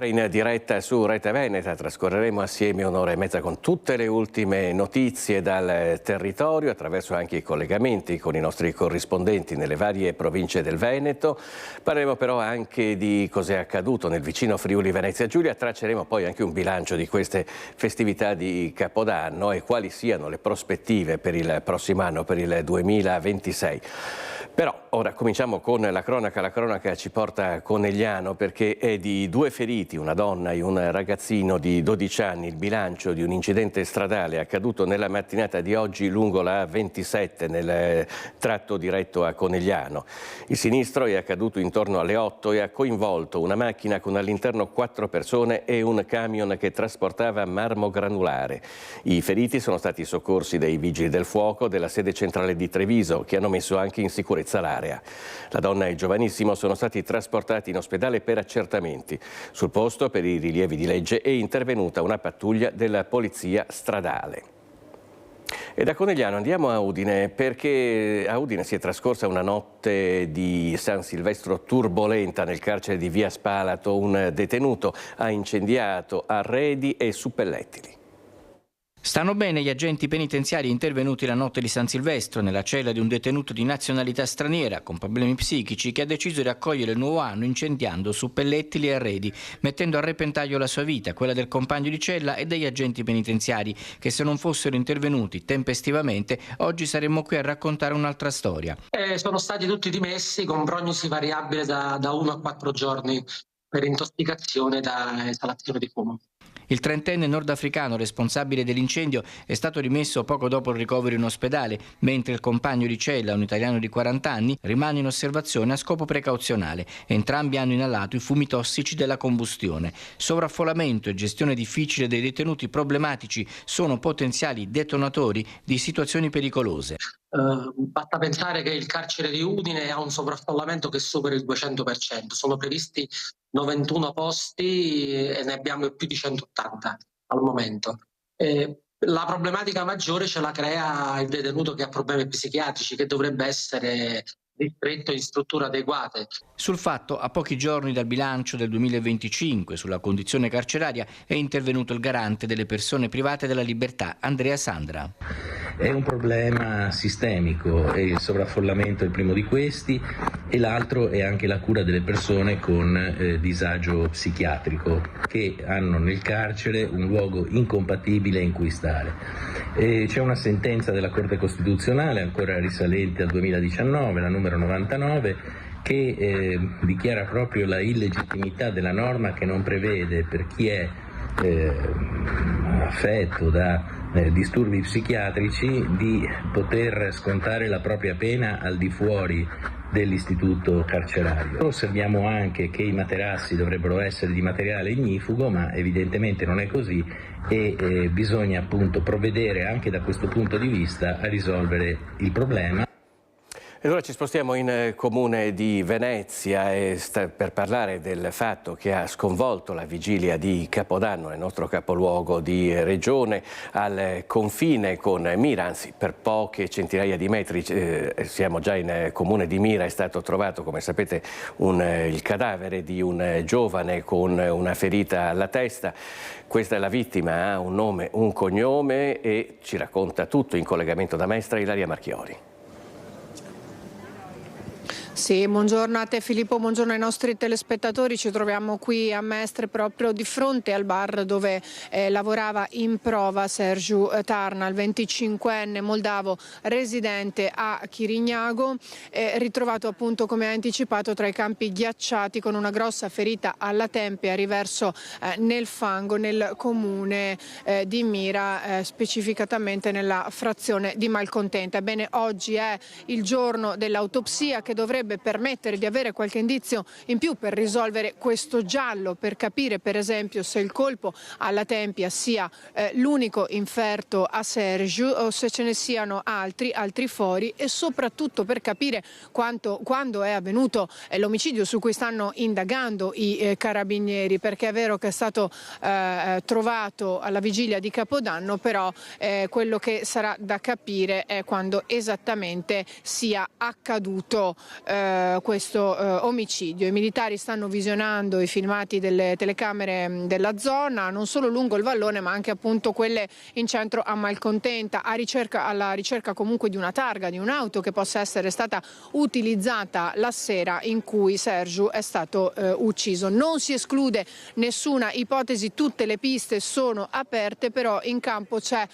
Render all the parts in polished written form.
In diretta su Rete Veneta trascorreremo assieme un'ora e mezza con tutte le ultime notizie dal territorio, attraverso anche i collegamenti con i nostri corrispondenti nelle varie province del Veneto. Parleremo però anche di cos'è accaduto nel vicino Friuli Venezia Giulia, tracceremo poi anche un bilancio di queste festività di Capodanno e quali siano le prospettive per il prossimo anno, per il 2026. Però ora cominciamo con la cronaca ci porta a Conegliano perché è di due feriti, una donna e un ragazzino di 12 anni, il bilancio di un incidente stradale accaduto nella mattinata di oggi lungo la A27 nel tratto diretto a Conegliano. Il sinistro è accaduto intorno alle 8 e ha coinvolto una macchina con all'interno 4 persone e un camion che trasportava marmo granulare. I feriti sono stati soccorsi dai vigili del fuoco della sede centrale di Treviso che hanno messo anche in sicurezza l'area. La donna e il giovanissimo sono stati trasportati in ospedale per accertamenti. Sul posto, per i rilievi di legge, è intervenuta una pattuglia della polizia stradale. E da Conegliano andiamo a Udine perché a Udine si è trascorsa una notte di San Silvestro turbolenta nel carcere di Via Spalato. Un detenuto ha incendiato arredi e suppellettili. Stanno bene gli agenti penitenziari intervenuti la notte di San Silvestro nella cella di un detenuto di nazionalità straniera con problemi psichici che ha deciso di accogliere il nuovo anno incendiando suppellettili e arredi, mettendo a repentaglio la sua vita, quella del compagno di cella e degli agenti penitenziari che se non fossero intervenuti tempestivamente oggi saremmo qui a raccontare un'altra storia. Sono stati tutti dimessi con prognosi variabile da 1 a 4 giorni per intossicazione da esalazione di fumo. Il trentenne nordafricano responsabile dell'incendio è stato rimesso poco dopo il ricovero in ospedale, mentre il compagno di cella, un italiano di 40 anni, rimane in osservazione a scopo precauzionale. Entrambi hanno inalato i fumi tossici della combustione. Sovraffollamento e gestione difficile dei detenuti problematici sono potenziali detonatori di situazioni pericolose. Basta pensare che il carcere di Udine ha un sovraffollamento che supera il 200%. Sono previsti 91 posti e ne abbiamo più di 180 al momento. La problematica maggiore ce la crea il detenuto che ha problemi psichiatrici, che dovrebbe essere ristretto in strutture adeguate. Sul fatto, a pochi giorni dal bilancio del 2025 sulla condizione carceraria è intervenuto il garante delle persone private della libertà, Andrea Sandra. È un problema sistemico e il sovraffollamento è il primo di questi e l'altro è anche la cura delle persone con disagio psichiatrico che hanno nel carcere un luogo incompatibile in cui stare. C'è una sentenza della Corte Costituzionale ancora risalente al 2019, la numero 99, che dichiara proprio la illegittimità della norma che non prevede per chi è affetto da disturbi psichiatrici di poter scontare la propria pena al di fuori dell'istituto carcerario. Osserviamo anche che i materassi dovrebbero essere di materiale ignifugo, ma evidentemente non è così e bisogna appunto provvedere anche da questo punto di vista a risolvere il problema. E allora ci spostiamo in comune di Venezia per parlare del fatto che ha sconvolto la vigilia di Capodanno nel nostro capoluogo di regione al confine con Mira, anzi per poche centinaia di metri, siamo già in comune di Mira, è stato trovato come sapete il cadavere di un giovane con una ferita alla testa. Questa è la vittima, ha un nome, un cognome e ci racconta tutto in collegamento da Mestre Ilaria Marchiori. Sì, buongiorno a te Filippo, buongiorno ai nostri telespettatori. Ci troviamo qui a Mestre proprio di fronte al bar dove lavorava in prova Sergiu Tarna, il 25enne moldavo residente a Chirignago, ritrovato appunto come ha anticipato tra i campi ghiacciati con una grossa ferita alla tempia, riverso nel fango nel comune di Mira, specificatamente nella frazione di Malcontenta. Ebbene, oggi è il giorno dell'autopsia che dovrebbe permettere di avere qualche indizio in più per risolvere questo giallo, per capire per esempio se il colpo alla tempia sia l'unico inferto a Sergiu o se ce ne siano altri fori e soprattutto per capire quando è avvenuto l'omicidio su cui stanno indagando i carabinieri, perché è vero che è stato trovato alla vigilia di Capodanno, però quello che sarà da capire è quando esattamente sia accaduto questo omicidio. I militari stanno visionando i filmati delle telecamere della zona, non solo lungo il vallone ma anche appunto quelle in centro a Malcontenta, alla ricerca comunque di una targa, di un'auto che possa essere stata utilizzata la sera in cui Sergiu è stato ucciso. Non si esclude nessuna ipotesi, tutte le piste sono aperte, però in campo c'è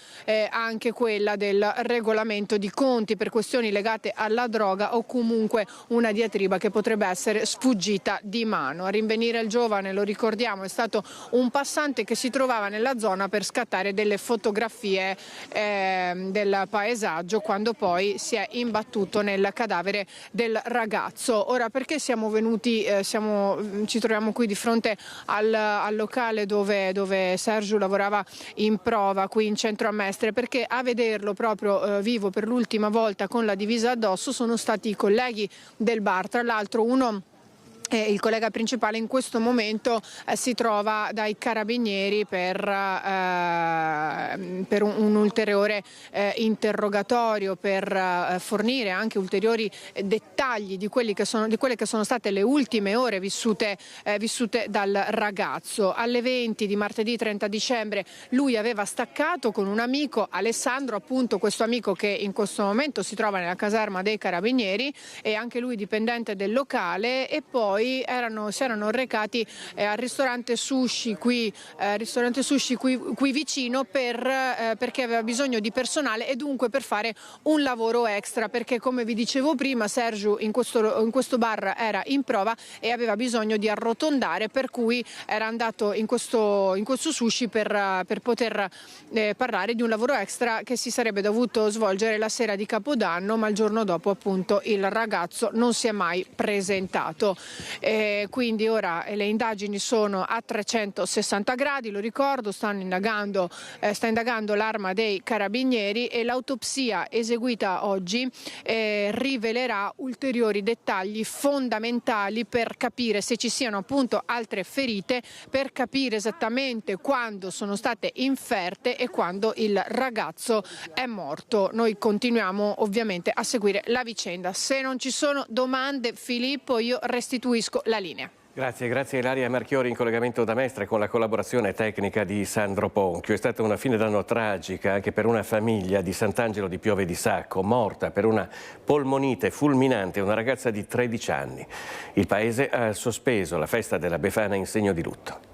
anche quella del regolamento di conti per questioni legate alla droga o comunque una diatriba che potrebbe essere sfuggita di mano. A rinvenire il giovane, lo ricordiamo, è stato un passante che si trovava nella zona per scattare delle fotografie del paesaggio quando poi si è imbattuto nel cadavere del ragazzo. Ora, perché siamo venuti, ci troviamo qui di fronte al locale dove Sergiu lavorava in prova qui in centro a Mestre? Perché a vederlo proprio vivo per l'ultima volta con la divisa addosso sono stati i colleghi del bar, tra l'altro uno. Il collega principale in questo momento si trova dai carabinieri per un ulteriore interrogatorio, per fornire anche ulteriori dettagli di quelle che sono state le ultime ore vissute dal ragazzo. Alle 20 di martedì 30 dicembre lui aveva staccato con un amico, Alessandro, appunto questo amico che in questo momento si trova nella caserma dei carabinieri e anche lui dipendente del locale, e poi si erano recati al ristorante sushi qui vicino perché aveva bisogno di personale e dunque per fare un lavoro extra, perché come vi dicevo prima Sergiu in questo bar era in prova e aveva bisogno di arrotondare, per cui era andato in questo sushi per poter parlare di un lavoro extra che si sarebbe dovuto svolgere la sera di Capodanno, ma il giorno dopo appunto il ragazzo non si è mai presentato. Quindi ora le indagini sono a 360 gradi, lo ricordo, sta indagando l'Arma dei Carabinieri e l'autopsia eseguita oggi rivelerà ulteriori dettagli fondamentali per capire se ci siano appunto altre ferite, per capire esattamente quando sono state inferte e quando il ragazzo è morto. Noi continuiamo ovviamente a seguire la vicenda. Se non ci sono domande, Filippo, io restituisco la linea. Grazie Ilaria Marchiori in collegamento da Mestre con la collaborazione tecnica di Sandro Ponchio. È stata una fine d'anno tragica anche per una famiglia di Sant'Angelo di Piove di Sacco, morta per una polmonite fulminante una ragazza di 13 anni. Il paese ha sospeso la festa della Befana in segno di lutto.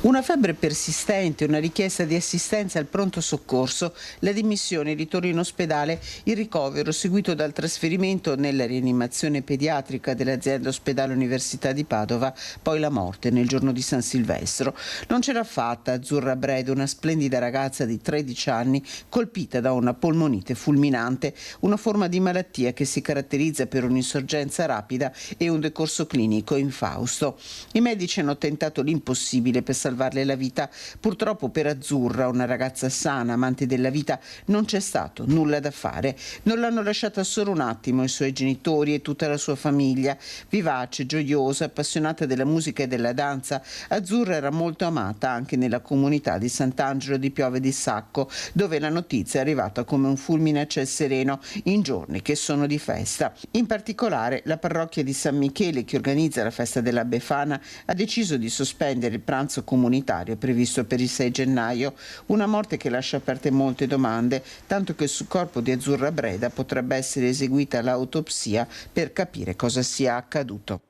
Una febbre persistente, una richiesta di assistenza al pronto soccorso, la dimissione, il ritorno in ospedale, il ricovero seguito dal trasferimento nella rianimazione pediatrica dell'azienda ospedale Università di Padova, poi la morte nel giorno di San Silvestro. Non ce l'ha fatta Azzurra Breda, una splendida ragazza di 13 anni colpita da una polmonite fulminante, una forma di malattia che si caratterizza per un'insorgenza rapida e un decorso clinico infausto. I medici hanno tentato l'impossibile per salvarle la vita. Purtroppo per Azzurra, una ragazza sana, amante della vita, non c'è stato nulla da fare. Non l'hanno lasciata solo un attimo i suoi genitori e tutta la sua famiglia. Vivace, gioiosa, appassionata della musica e della danza, Azzurra era molto amata anche nella comunità di Sant'Angelo di Piove di Sacco, dove la notizia è arrivata come un fulmine a ciel sereno in giorni che sono di festa. In particolare la parrocchia di San Michele, che organizza la festa della Befana, ha deciso di sospendere il pranzo comunitario previsto per il 6 gennaio, una morte che lascia aperte molte domande, tanto che sul corpo di Azzurra Breda potrebbe essere eseguita l'autopsia per capire cosa sia accaduto.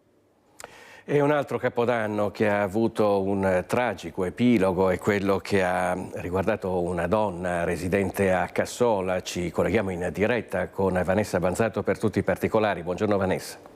E un altro capodanno che ha avuto un tragico epilogo è quello che ha riguardato una donna residente a Cassola. Ci colleghiamo in diretta con Vanessa Banzato per tutti i particolari. Buongiorno Vanessa.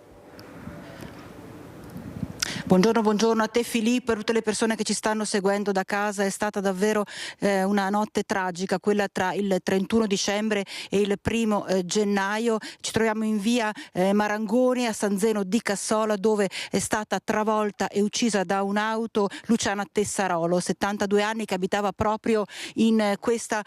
Buongiorno a te Filippo e a tutte le persone che ci stanno seguendo da casa. È stata davvero una notte tragica, quella tra il 31 dicembre e il 1 gennaio. Ci troviamo in via Marangoni a San Zeno di Cassola, dove è stata travolta e uccisa da un'auto Luciana Tessarolo, 72 anni, che abitava proprio in questa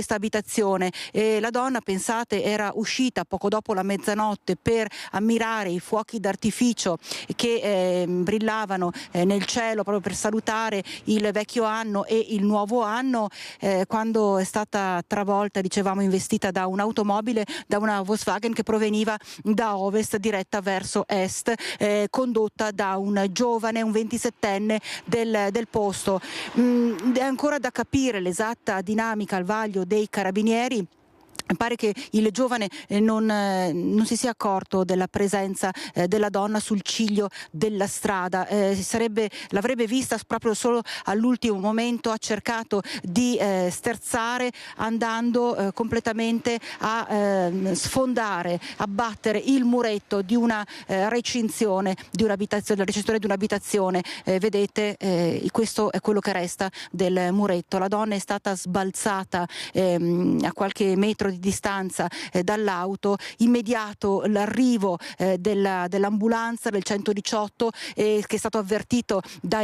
abitazione. La donna, pensate, era uscita poco dopo la mezzanotte per ammirare i fuochi d'artificio che brillavano sfilavano nel cielo proprio per salutare il vecchio anno e il nuovo anno, quando è stata travolta, dicevamo, investita da un'automobile, da una Volkswagen che proveniva da ovest diretta verso est, condotta da un giovane, un 27enne del posto. È ancora da capire l'esatta dinamica al vaglio dei carabinieri. Pare che il giovane non si sia accorto della presenza della donna sul ciglio della strada, l'avrebbe vista proprio solo all'ultimo momento, ha cercato di sterzare andando completamente a sfondare, abbattere il muretto di una recinzione di un'abitazione, vedete, questo è quello che resta del muretto. La donna è stata sbalzata a qualche metro di distanza dall'auto. Immediato l'arrivo dell'ambulanza del 118 che è stato avvertito da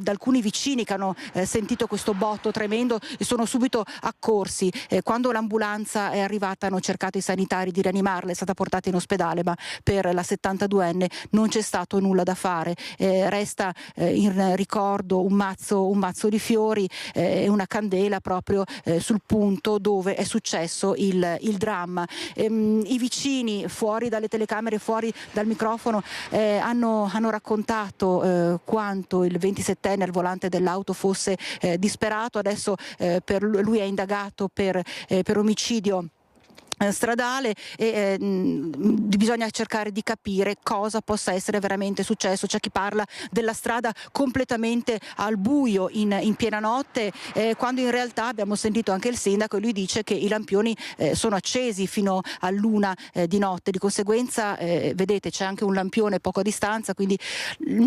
alcuni vicini che hanno sentito questo botto tremendo e sono subito accorsi. Quando l'ambulanza è arrivata hanno cercato i sanitari di rianimarla, è stata portata in ospedale, ma per la 72enne non c'è stato nulla da fare. Resta in ricordo un mazzo di fiori e una candela proprio sul punto dove è successo il dramma. I vicini fuori dalle telecamere, fuori dal microfono, hanno raccontato quanto il 27enne al volante dell'auto fosse disperato. Adesso lui è indagato per omicidio stradale e bisogna cercare di capire cosa possa essere veramente successo. C'è chi parla della strada completamente al buio in piena notte, quando in realtà abbiamo sentito anche il sindaco e lui dice che i lampioni sono accesi fino all'1 di notte. Di conseguenza vedete, c'è anche un lampione poco a distanza, quindi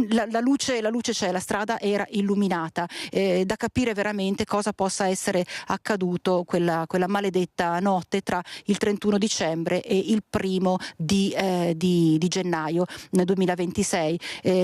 la luce c'è, la strada era illuminata. Da capire veramente cosa possa essere accaduto quella maledetta notte tra il 31 dicembre e il 1 di gennaio 2026.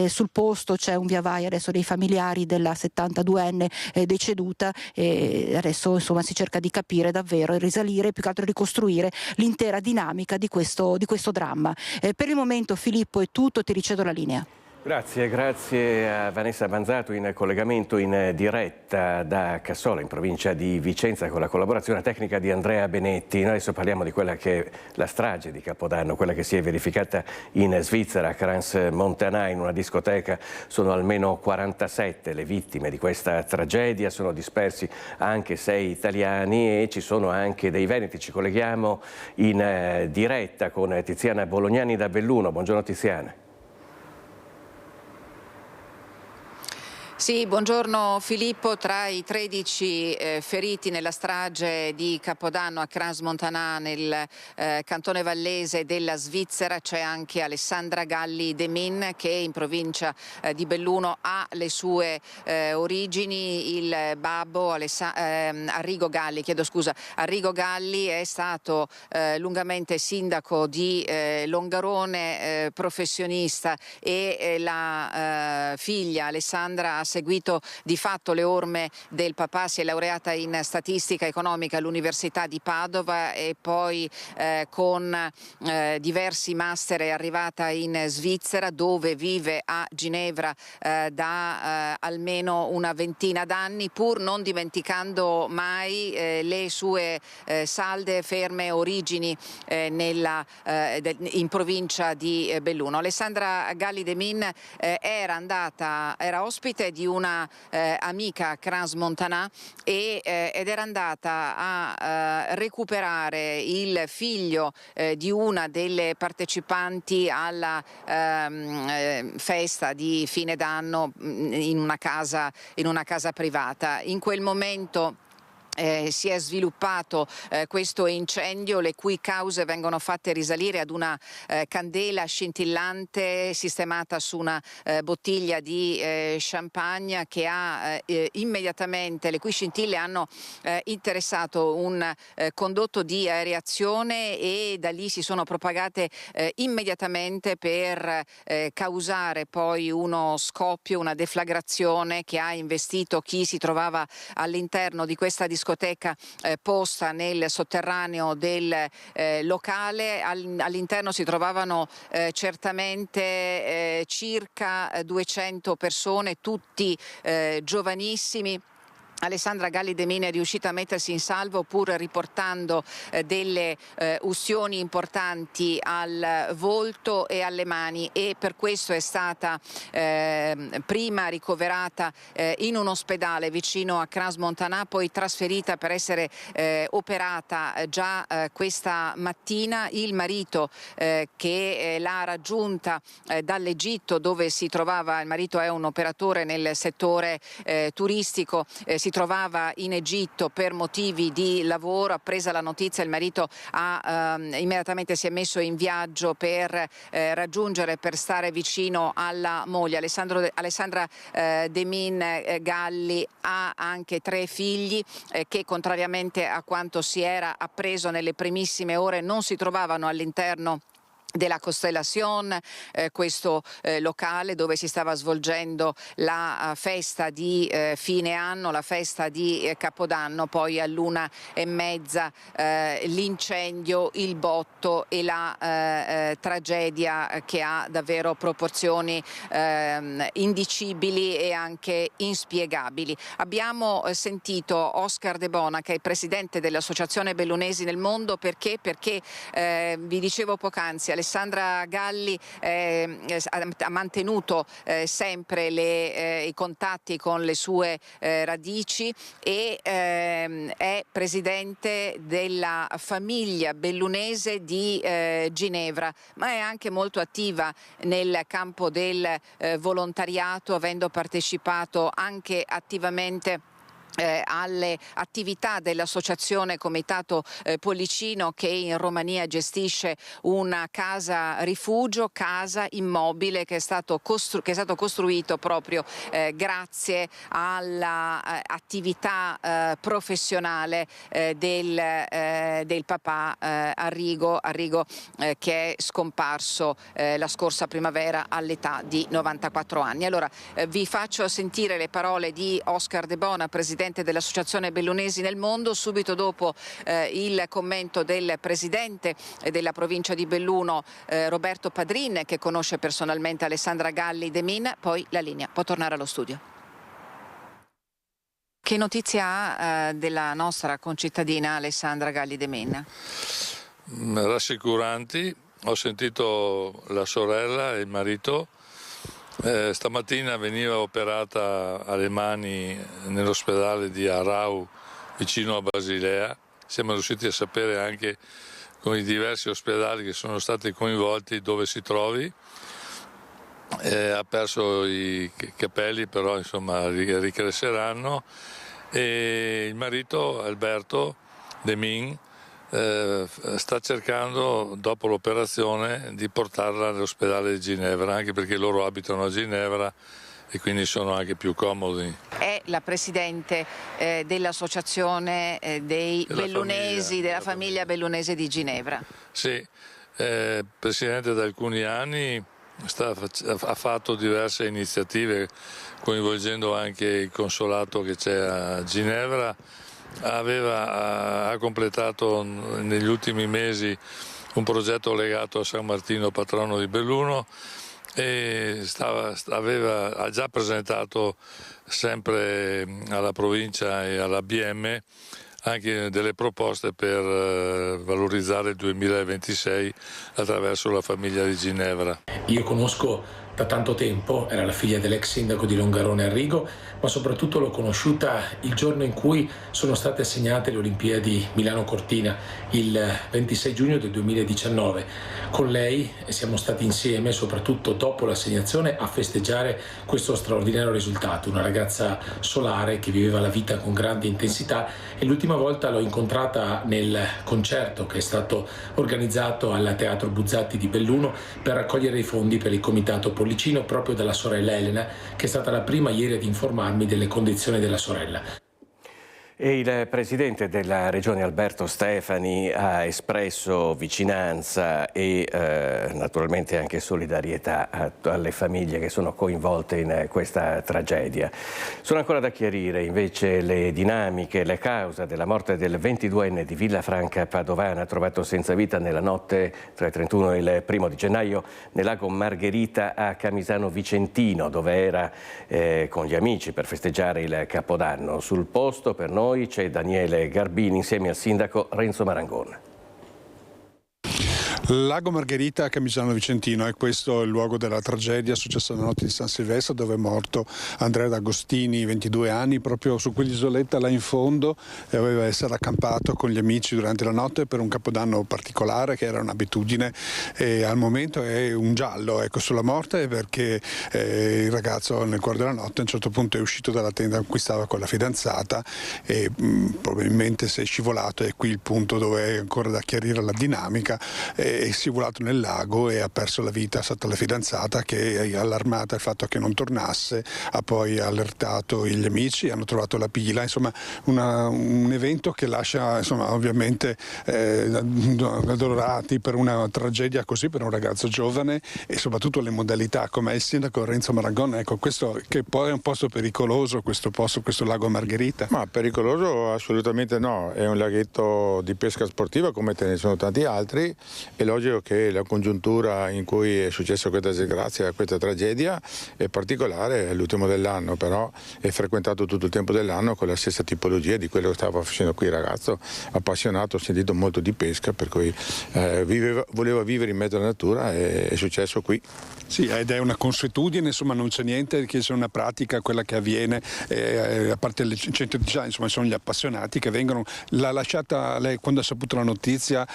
Sul posto c'è un via vai adesso dei familiari della 72enne deceduta e adesso insomma si cerca di capire davvero e risalire, più che altro ricostruire l'intera dinamica di questo dramma. Per il momento, Filippo, è tutto, ti ricevo la linea. Grazie a Vanessa Banzato in collegamento in diretta da Cassola in provincia di Vicenza con la collaborazione tecnica di Andrea Benetti. Noi adesso parliamo di quella che è la strage di Capodanno, quella che si è verificata in Svizzera, a Crans-Montana, in una discoteca. Sono almeno 47 le vittime di questa tragedia, sono dispersi anche 6 italiani e ci sono anche dei veneti. Ci colleghiamo in diretta con Tiziana Bolognani da Belluno. Buongiorno Tiziana. Sì, buongiorno Filippo. Tra i 13 feriti nella strage di Capodanno a Crans-Montana nel cantone vallese della Svizzera c'è anche Alessandra Galli de Min, che in provincia di Belluno ha le sue origini. Il babbo Arrigo Galli è stato lungamente sindaco di Longarone, professionista, e la figlia Alessandra ha seguito di fatto le orme del papà. Si è laureata in statistica economica all'Università di Padova e poi con diversi master è arrivata in Svizzera, dove vive a Ginevra da almeno una ventina d'anni, pur non dimenticando mai le sue salde ferme origini in provincia di Belluno. Alessandra Galli de Min era ospite di una amica a Crans-Montana ed era andata a recuperare il figlio di una delle partecipanti alla festa di fine d'anno in una casa privata. In quel momento si è sviluppato questo incendio, le cui cause vengono fatte risalire ad una candela scintillante sistemata su una bottiglia di champagne che ha immediatamente, le cui scintille hanno interessato un condotto di areazione e da lì si sono propagate immediatamente per causare poi uno scoppio, una deflagrazione che ha investito chi si trovava all'interno di questa discoteca discoteca posta nel sotterraneo del locale. All'interno si trovavano certamente circa 200 persone, tutti giovanissimi. Alessandra Galli De Min è riuscita a mettersi in salvo pur riportando delle ustioni importanti al volto e alle mani, e per questo è stata prima ricoverata in un ospedale vicino a Crans-Montana, poi trasferita per essere operata già questa mattina. Il marito che l'ha raggiunta dall'Egitto, dove si trovava, il marito è un operatore nel settore turistico, si trovava in Egitto per motivi di lavoro. Appresa la notizia, il marito immediatamente si è messo in viaggio per raggiungere, per stare vicino alla moglie. Alessandra De Min Galli ha anche 3 figli che, contrariamente a quanto si era appreso nelle primissime ore, non si trovavano all'interno della Constellation, questo locale dove si stava svolgendo la festa di fine anno, la festa di Capodanno. Poi all'1:30 l'incendio, il botto e la tragedia che ha davvero proporzioni indicibili e anche inspiegabili. Abbiamo sentito Oscar De Bona, che è il presidente dell'Associazione Bellunesi nel Mondo. Perché vi dicevo poc'anzi, Alessandra Galli ha mantenuto sempre i contatti con le sue radici e è presidente della famiglia bellunese di Ginevra, ma è anche molto attiva nel campo del volontariato, avendo partecipato anche attivamente alle attività dell'associazione Comitato Pollicino, che in Romania gestisce una casa rifugio, casa immobile che è stato costruito proprio grazie all'attività professionale del papà Arrigo che è scomparso la scorsa primavera all'età di 94 anni. Allora vi faccio sentire le parole di Oscar De Bona, presidente dell'Associazione Bellunesi nel Mondo, subito dopo il commento del presidente della provincia di Belluno, Roberto Padrin, che conosce personalmente Alessandra Galli De Min. Poi la linea può tornare allo studio. Che notizia ha della nostra concittadina Alessandra Galli De Min? Rassicuranti. Ho sentito la sorella e il marito. Stamattina veniva operata alle mani nell'ospedale di Arau, vicino a Basilea. Siamo riusciti a sapere anche con i diversi ospedali che sono stati coinvolti dove si trovi. Ha perso i capelli, però insomma ricresceranno. E il marito Alberto De Min sta cercando, dopo l'operazione, di portarla all'ospedale di Ginevra, anche perché loro abitano a Ginevra e quindi sono anche più comodi. È la presidente dell'associazione dei Bellunesi, della famiglia bellunese di Ginevra. Sì, presidente da alcuni anni, ha fatto diverse iniziative coinvolgendo anche il consolato che c'è a Ginevra. Ha completato negli ultimi mesi un progetto legato a San Martino, patrono di Belluno, e ha già presentato sempre alla provincia e alla BM anche delle proposte per valorizzare il 2026 attraverso la famiglia di Ginevra. Io conosco da tanto tempo, era la figlia dell'ex sindaco di Longarone Arrigo, ma soprattutto l'ho conosciuta il giorno in cui sono state assegnate le Olimpiadi Milano-Cortina, il 26 giugno del 2019. Con lei siamo stati insieme, soprattutto dopo l'assegnazione, a festeggiare questo straordinario risultato. Una ragazza solare che viveva la vita con grande intensità, e l'ultima volta l'ho incontrata nel concerto che è stato organizzato al Teatro Buzzati di Belluno per raccogliere i fondi per il Comitato Pollicino, proprio dalla sorella Elena, che è stata la prima ieri ad informarmi delle condizioni della sorella. E il presidente della Regione Alberto Stefani ha espresso vicinanza e naturalmente anche solidarietà alle famiglie che sono coinvolte in questa tragedia. Sono ancora da chiarire invece le dinamiche, le cause della morte del 22enne di Villafranca Padovana, trovato senza vita nella notte tra il 31 e il 1 di gennaio nel lago Margherita a Camisano Vicentino, dove era con gli amici per festeggiare il Capodanno. Sul posto per noi c'è Daniele Garbini insieme al sindaco Renzo Marangon. Lago Margherita a Camisano Vicentino, è questo il luogo della tragedia successa la notte di San Silvestro, dove è morto Andrea D'Agostini, 22 anni, proprio su quell'isoletta là in fondo, e aveva essere accampato con gli amici durante la notte per un capodanno particolare che era un'abitudine, e al momento è un giallo sulla morte, perché il ragazzo nel cuore della notte a un certo punto è uscito dalla tenda in cui stava con la fidanzata e probabilmente si è scivolato, e qui il punto dove è ancora da chiarire la dinamica. È scivolato nel lago e ha perso la vita sotto la fidanzata, che, allarmata il fatto che non tornasse, ha poi allertato gli amici, hanno trovato la pila, insomma un evento che lascia ovviamente addolorati per una tragedia così, per un ragazzo giovane, e soprattutto le modalità, come il sindaco Renzo Marangon. Ecco, questo che poi è un posto pericoloso, questo lago Margherita? Ma pericoloso assolutamente no, è un laghetto di pesca sportiva come te ne sono tanti altri. È logico che la congiuntura in cui è successa questa disgrazia, questa tragedia, è particolare, è l'ultimo dell'anno, però è frequentato tutto il tempo dell'anno con la stessa tipologia di quello che stava facendo qui il ragazzo, appassionato, ho sentito molto di pesca, per cui voleva vivere in mezzo alla natura, e è successo qui. Sì, ed è una consuetudine, insomma non c'è niente che sia una pratica quella che avviene, a parte il centro di insomma sono gli appassionati che vengono. L'ha lasciata lei quando ha saputo la notizia,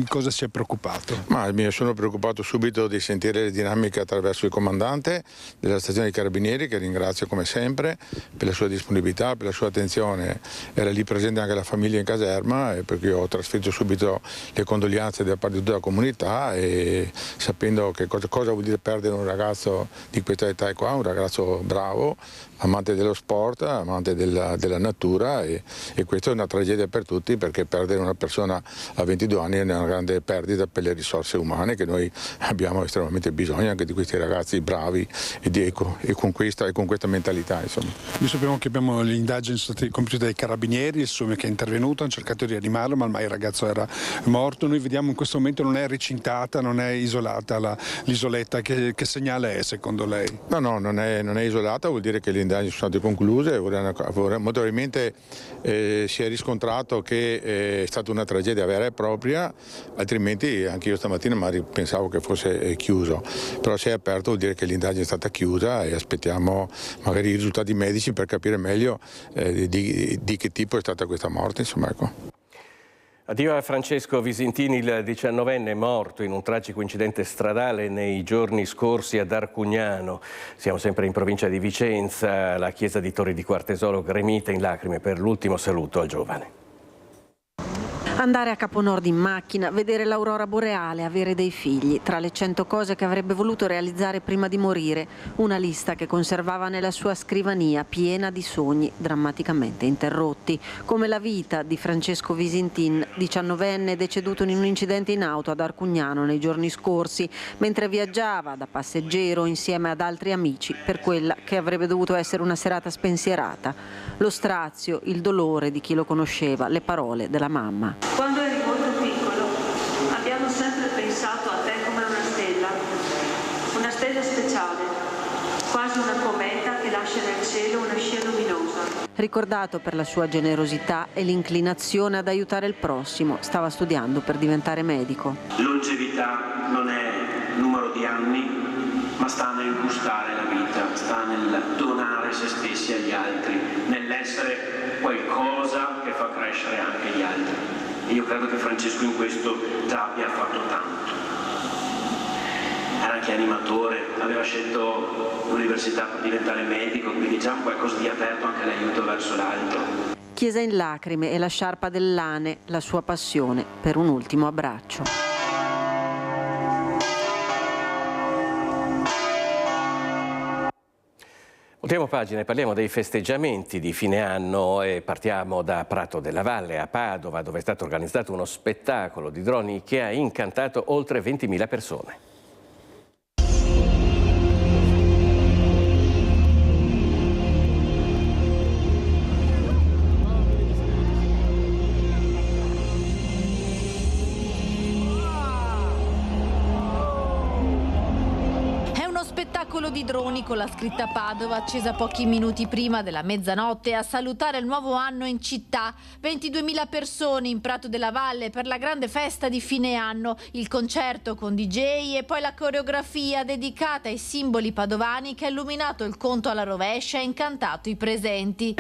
cosa si è preoccupato? Ma mi sono preoccupato subito di sentire le dinamiche attraverso il comandante della stazione dei Carabinieri, che ringrazio come sempre per la sua disponibilità, per la sua attenzione. Era lì presente anche la famiglia in caserma, perché ho trasferito subito le condoglianze da parte di tutta la comunità, e sapendo che cosa vuol dire perdere un ragazzo di questa età qua, un ragazzo bravo, amante dello sport, amante della natura, e questa è una tragedia per tutti, perché perdere una persona a 22 anni è una grande perdita per le risorse umane, che noi abbiamo estremamente bisogno anche di questi ragazzi bravi e con questa mentalità, insomma. Noi sappiamo che le indagini sono state compiute dai Carabinieri, il SUME che è intervenuto, hanno cercato di rianimarlo, ma ormai il ragazzo era morto. Noi vediamo in questo momento non è recintata, non è isolata l'isoletta. Che segnale è secondo lei? No, non è isolata, vuol dire che le indagini sono state concluse. Molto probabilmente si è riscontrato che è stata una tragedia vera e propria, altrimenti anche io stamattina pensavo che fosse chiuso, però se è aperto vuol dire che l'indagine è stata chiusa, e aspettiamo magari i risultati medici per capire meglio di che tipo è stata questa morte, insomma, ecco. Addio a Francesco Visentini, il 19enne morto in un tragico incidente stradale nei giorni scorsi ad Arcugnano. Siamo sempre in provincia di Vicenza, la chiesa di Torri di Quartesolo gremita in lacrime per l'ultimo saluto al giovane. Andare a Caponord in macchina, vedere l'aurora boreale, avere dei figli, tra le 100 cose che avrebbe voluto realizzare prima di morire, una lista che conservava nella sua scrivania piena di sogni drammaticamente interrotti, come la vita di Francesco Visentin, 19enne deceduto in un incidente in auto ad Arcugnano nei giorni scorsi, mentre viaggiava da passeggero insieme ad altri amici per quella che avrebbe dovuto essere una serata spensierata. Lo strazio, il dolore di chi lo conosceva, le parole della mamma. Quando eri molto piccolo abbiamo sempre pensato a te come una stella speciale, quasi una cometa che lascia nel cielo una scia luminosa. Ricordato per la sua generosità e l'inclinazione ad aiutare il prossimo, stava studiando per diventare medico. Longevità non è numero di anni, ma sta nel gustare la vita, sta nel donare se stessi agli altri, nell'essere qualcosa che fa crescere anche gli altri. Io credo che Francesco in questo già abbia fatto tanto. Era anche animatore, aveva scelto l'università per diventare medico, quindi già qualcosa di aperto anche all'aiuto verso l'altro. Chiesa in lacrime e la sciarpa dell'Ane, la sua passione per un ultimo abbraccio. Ultima pagina, parliamo dei festeggiamenti di fine anno e partiamo da Prato della Valle a Padova, dove è stato organizzato uno spettacolo di droni che ha incantato oltre 20.000 persone. Spettacolo di droni con la scritta Padova accesa pochi minuti prima della mezzanotte a salutare il nuovo anno in città. 22.000 persone in Prato della Valle per la grande festa di fine anno, il concerto con DJ e poi la coreografia dedicata ai simboli padovani che ha illuminato il conto alla rovescia e incantato i presenti.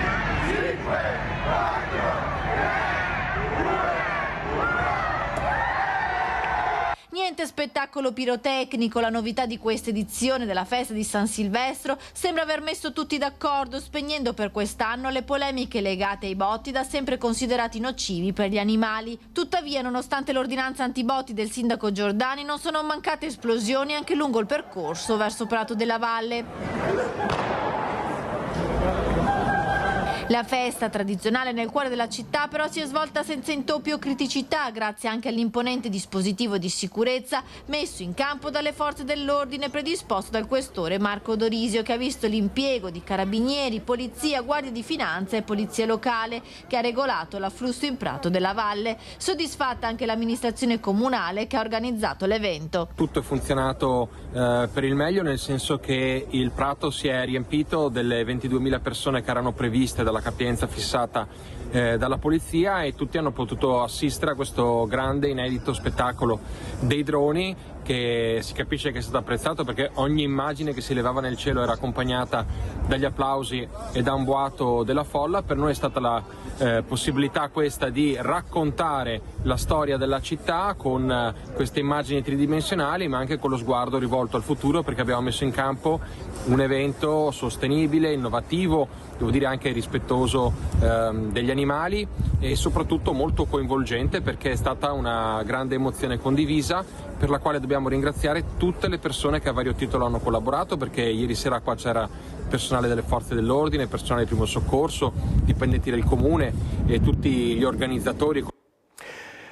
Niente spettacolo pirotecnico, la novità di questa edizione della festa di San Silvestro sembra aver messo tutti d'accordo, spegnendo per quest'anno le polemiche legate ai botti da sempre considerati nocivi per gli animali. Tuttavia, nonostante l'ordinanza antibotti del sindaco Giordani, non sono mancate esplosioni anche lungo il percorso verso Prato della Valle. La festa tradizionale nel cuore della città però si è svolta senza intoppi o criticità, grazie anche all'imponente dispositivo di sicurezza messo in campo dalle forze dell'ordine predisposto dal questore Marco Dorisio, che ha visto l'impiego di carabinieri, polizia, guardia di finanza e polizia locale, che ha regolato l'afflusso in Prato della Valle. Soddisfatta anche l'amministrazione comunale che ha organizzato l'evento. Tutto è funzionato per il meglio, nel senso che il Prato si è riempito delle 22.000 persone che erano previste dalla capienza fissata dalla polizia, e tutti hanno potuto assistere a questo grande inedito spettacolo dei droni, che si capisce che è stato apprezzato perché ogni immagine che si levava nel cielo era accompagnata dagli applausi e da un boato della folla. Per noi è stata la possibilità questa di raccontare la storia della città con queste immagini tridimensionali, ma anche con lo sguardo rivolto al futuro, perché abbiamo messo in campo un evento sostenibile, innovativo, devo dire anche rispettoso degli animali, e soprattutto molto coinvolgente, perché è stata una grande emozione condivisa, per la quale dobbiamo ringraziare tutte le persone che a vario titolo hanno collaborato, perché ieri sera qua c'era personale delle forze dell'ordine, personale di primo soccorso, dipendenti del comune e tutti gli organizzatori.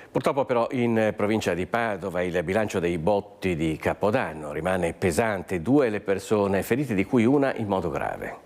Purtroppo però in provincia di Padova il bilancio dei botti di Capodanno rimane pesante, 2 le persone ferite, di cui una in modo grave.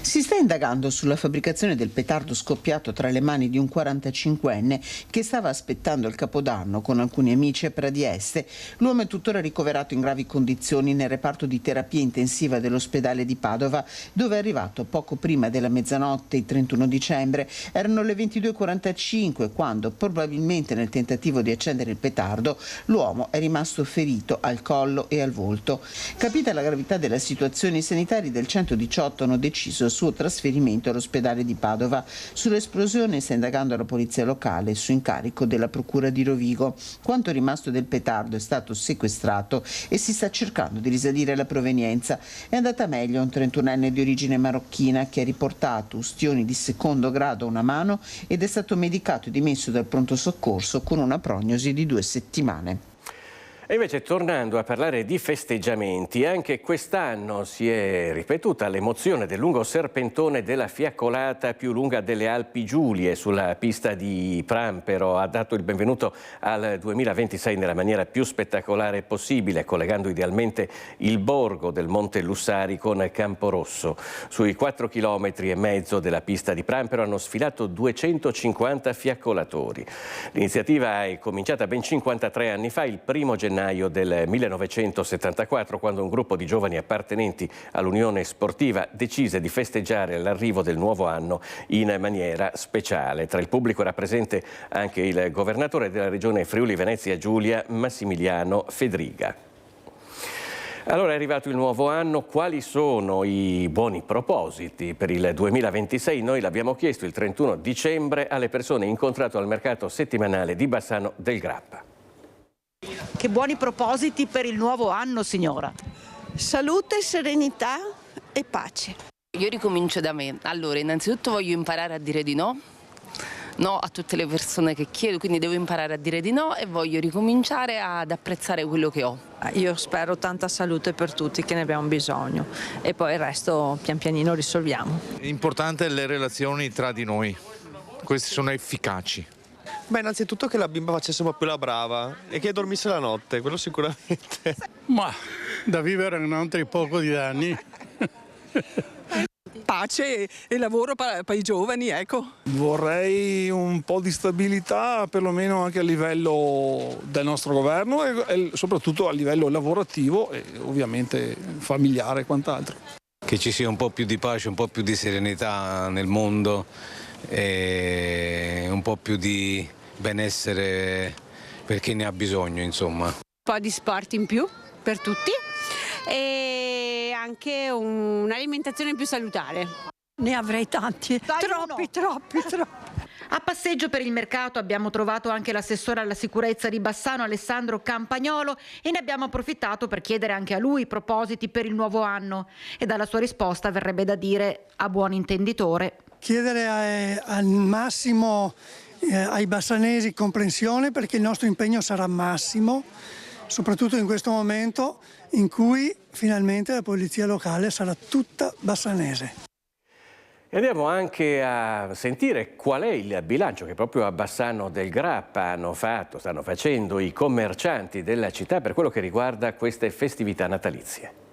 Si sta indagando sulla fabbricazione del petardo scoppiato tra le mani di un 45enne che stava aspettando il Capodanno con alcuni amici a Pradieste. L'uomo è tuttora ricoverato in gravi condizioni nel reparto di terapia intensiva dell'ospedale di Padova, dove è arrivato poco prima della mezzanotte il 31 dicembre. Erano le 22:45 quando, probabilmente nel tentativo di accendere il petardo, l'uomo è rimasto ferito al collo e al volto. Capita la gravità della situazione, i sanitari del 118 hanno deciso il suo trasferimento all'ospedale di Padova. Sull'esplosione sta indagando la polizia locale su incarico della procura di Rovigo. Quanto rimasto del petardo è stato sequestrato e si sta cercando di risalire la provenienza. È andata meglio a un 31enne di origine marocchina che ha riportato ustioni di secondo grado a una mano ed è stato medicato e dimesso dal pronto soccorso con una prognosi di 2 settimane. E invece, tornando a parlare di festeggiamenti, anche quest'anno si è ripetuta l'emozione del lungo serpentone della fiaccolata più lunga delle Alpi Giulie sulla pista di Prampero. Ha dato il benvenuto al 2026 nella maniera più spettacolare possibile, collegando idealmente il borgo del Monte Lussari con Camporosso. Sui 4,5 km della pista di Prampero hanno sfilato 250 fiaccolatori. L'iniziativa è cominciata ben 53 anni fa, il 1° gennaio del 1974, quando un gruppo di giovani appartenenti all'Unione Sportiva decise di festeggiare l'arrivo del nuovo anno in maniera speciale. Tra il pubblico era presente anche il governatore della regione Friuli Venezia Giulia, Massimiliano Fedriga. Allora è arrivato il nuovo anno, quali sono i buoni propositi per il 2026? Noi l'abbiamo chiesto il 31 dicembre alle persone incontrate al mercato settimanale di Bassano del Grappa. Che buoni propositi per il nuovo anno, signora? Salute, serenità e pace. Io ricomincio da me. Allora, innanzitutto voglio imparare a dire di no. no a tutte le persone che chiedo, quindi devo imparare a dire di no e voglio ricominciare ad apprezzare quello che ho. Io spero tanta salute per tutti che ne abbiamo bisogno e poi il resto pian pianino risolviamo. È importante le relazioni tra di noi, queste sono efficaci. Beh, innanzitutto che la bimba facesse un po' più la brava e che dormisse la notte, quello sicuramente. Ma da vivere non altri poco di anni. Pace e lavoro per i giovani, ecco. Vorrei un po' di stabilità, perlomeno anche a livello del nostro governo e soprattutto a livello lavorativo e ovviamente familiare e quant'altro. Che ci sia un po' più di pace, un po' più di serenità nel mondo e un po' più di benessere per chi ne ha bisogno, insomma. Un po' di sport in più per tutti e anche un'alimentazione più salutare. Ne avrei tanti, troppi. A passeggio per il mercato abbiamo trovato anche l'assessore alla sicurezza di Bassano, Alessandro Campagnolo, e ne abbiamo approfittato per chiedere anche a lui propositi per il nuovo anno. E dalla sua risposta verrebbe da dire, a buon intenditore: Chiedere al massimo ai bassanesi comprensione, perché il nostro impegno sarà massimo, soprattutto in questo momento in cui finalmente la polizia locale sarà tutta bassanese. E andiamo anche a sentire qual è il bilancio che proprio a Bassano del Grappa stanno facendo i commercianti della città per quello che riguarda queste festività natalizie.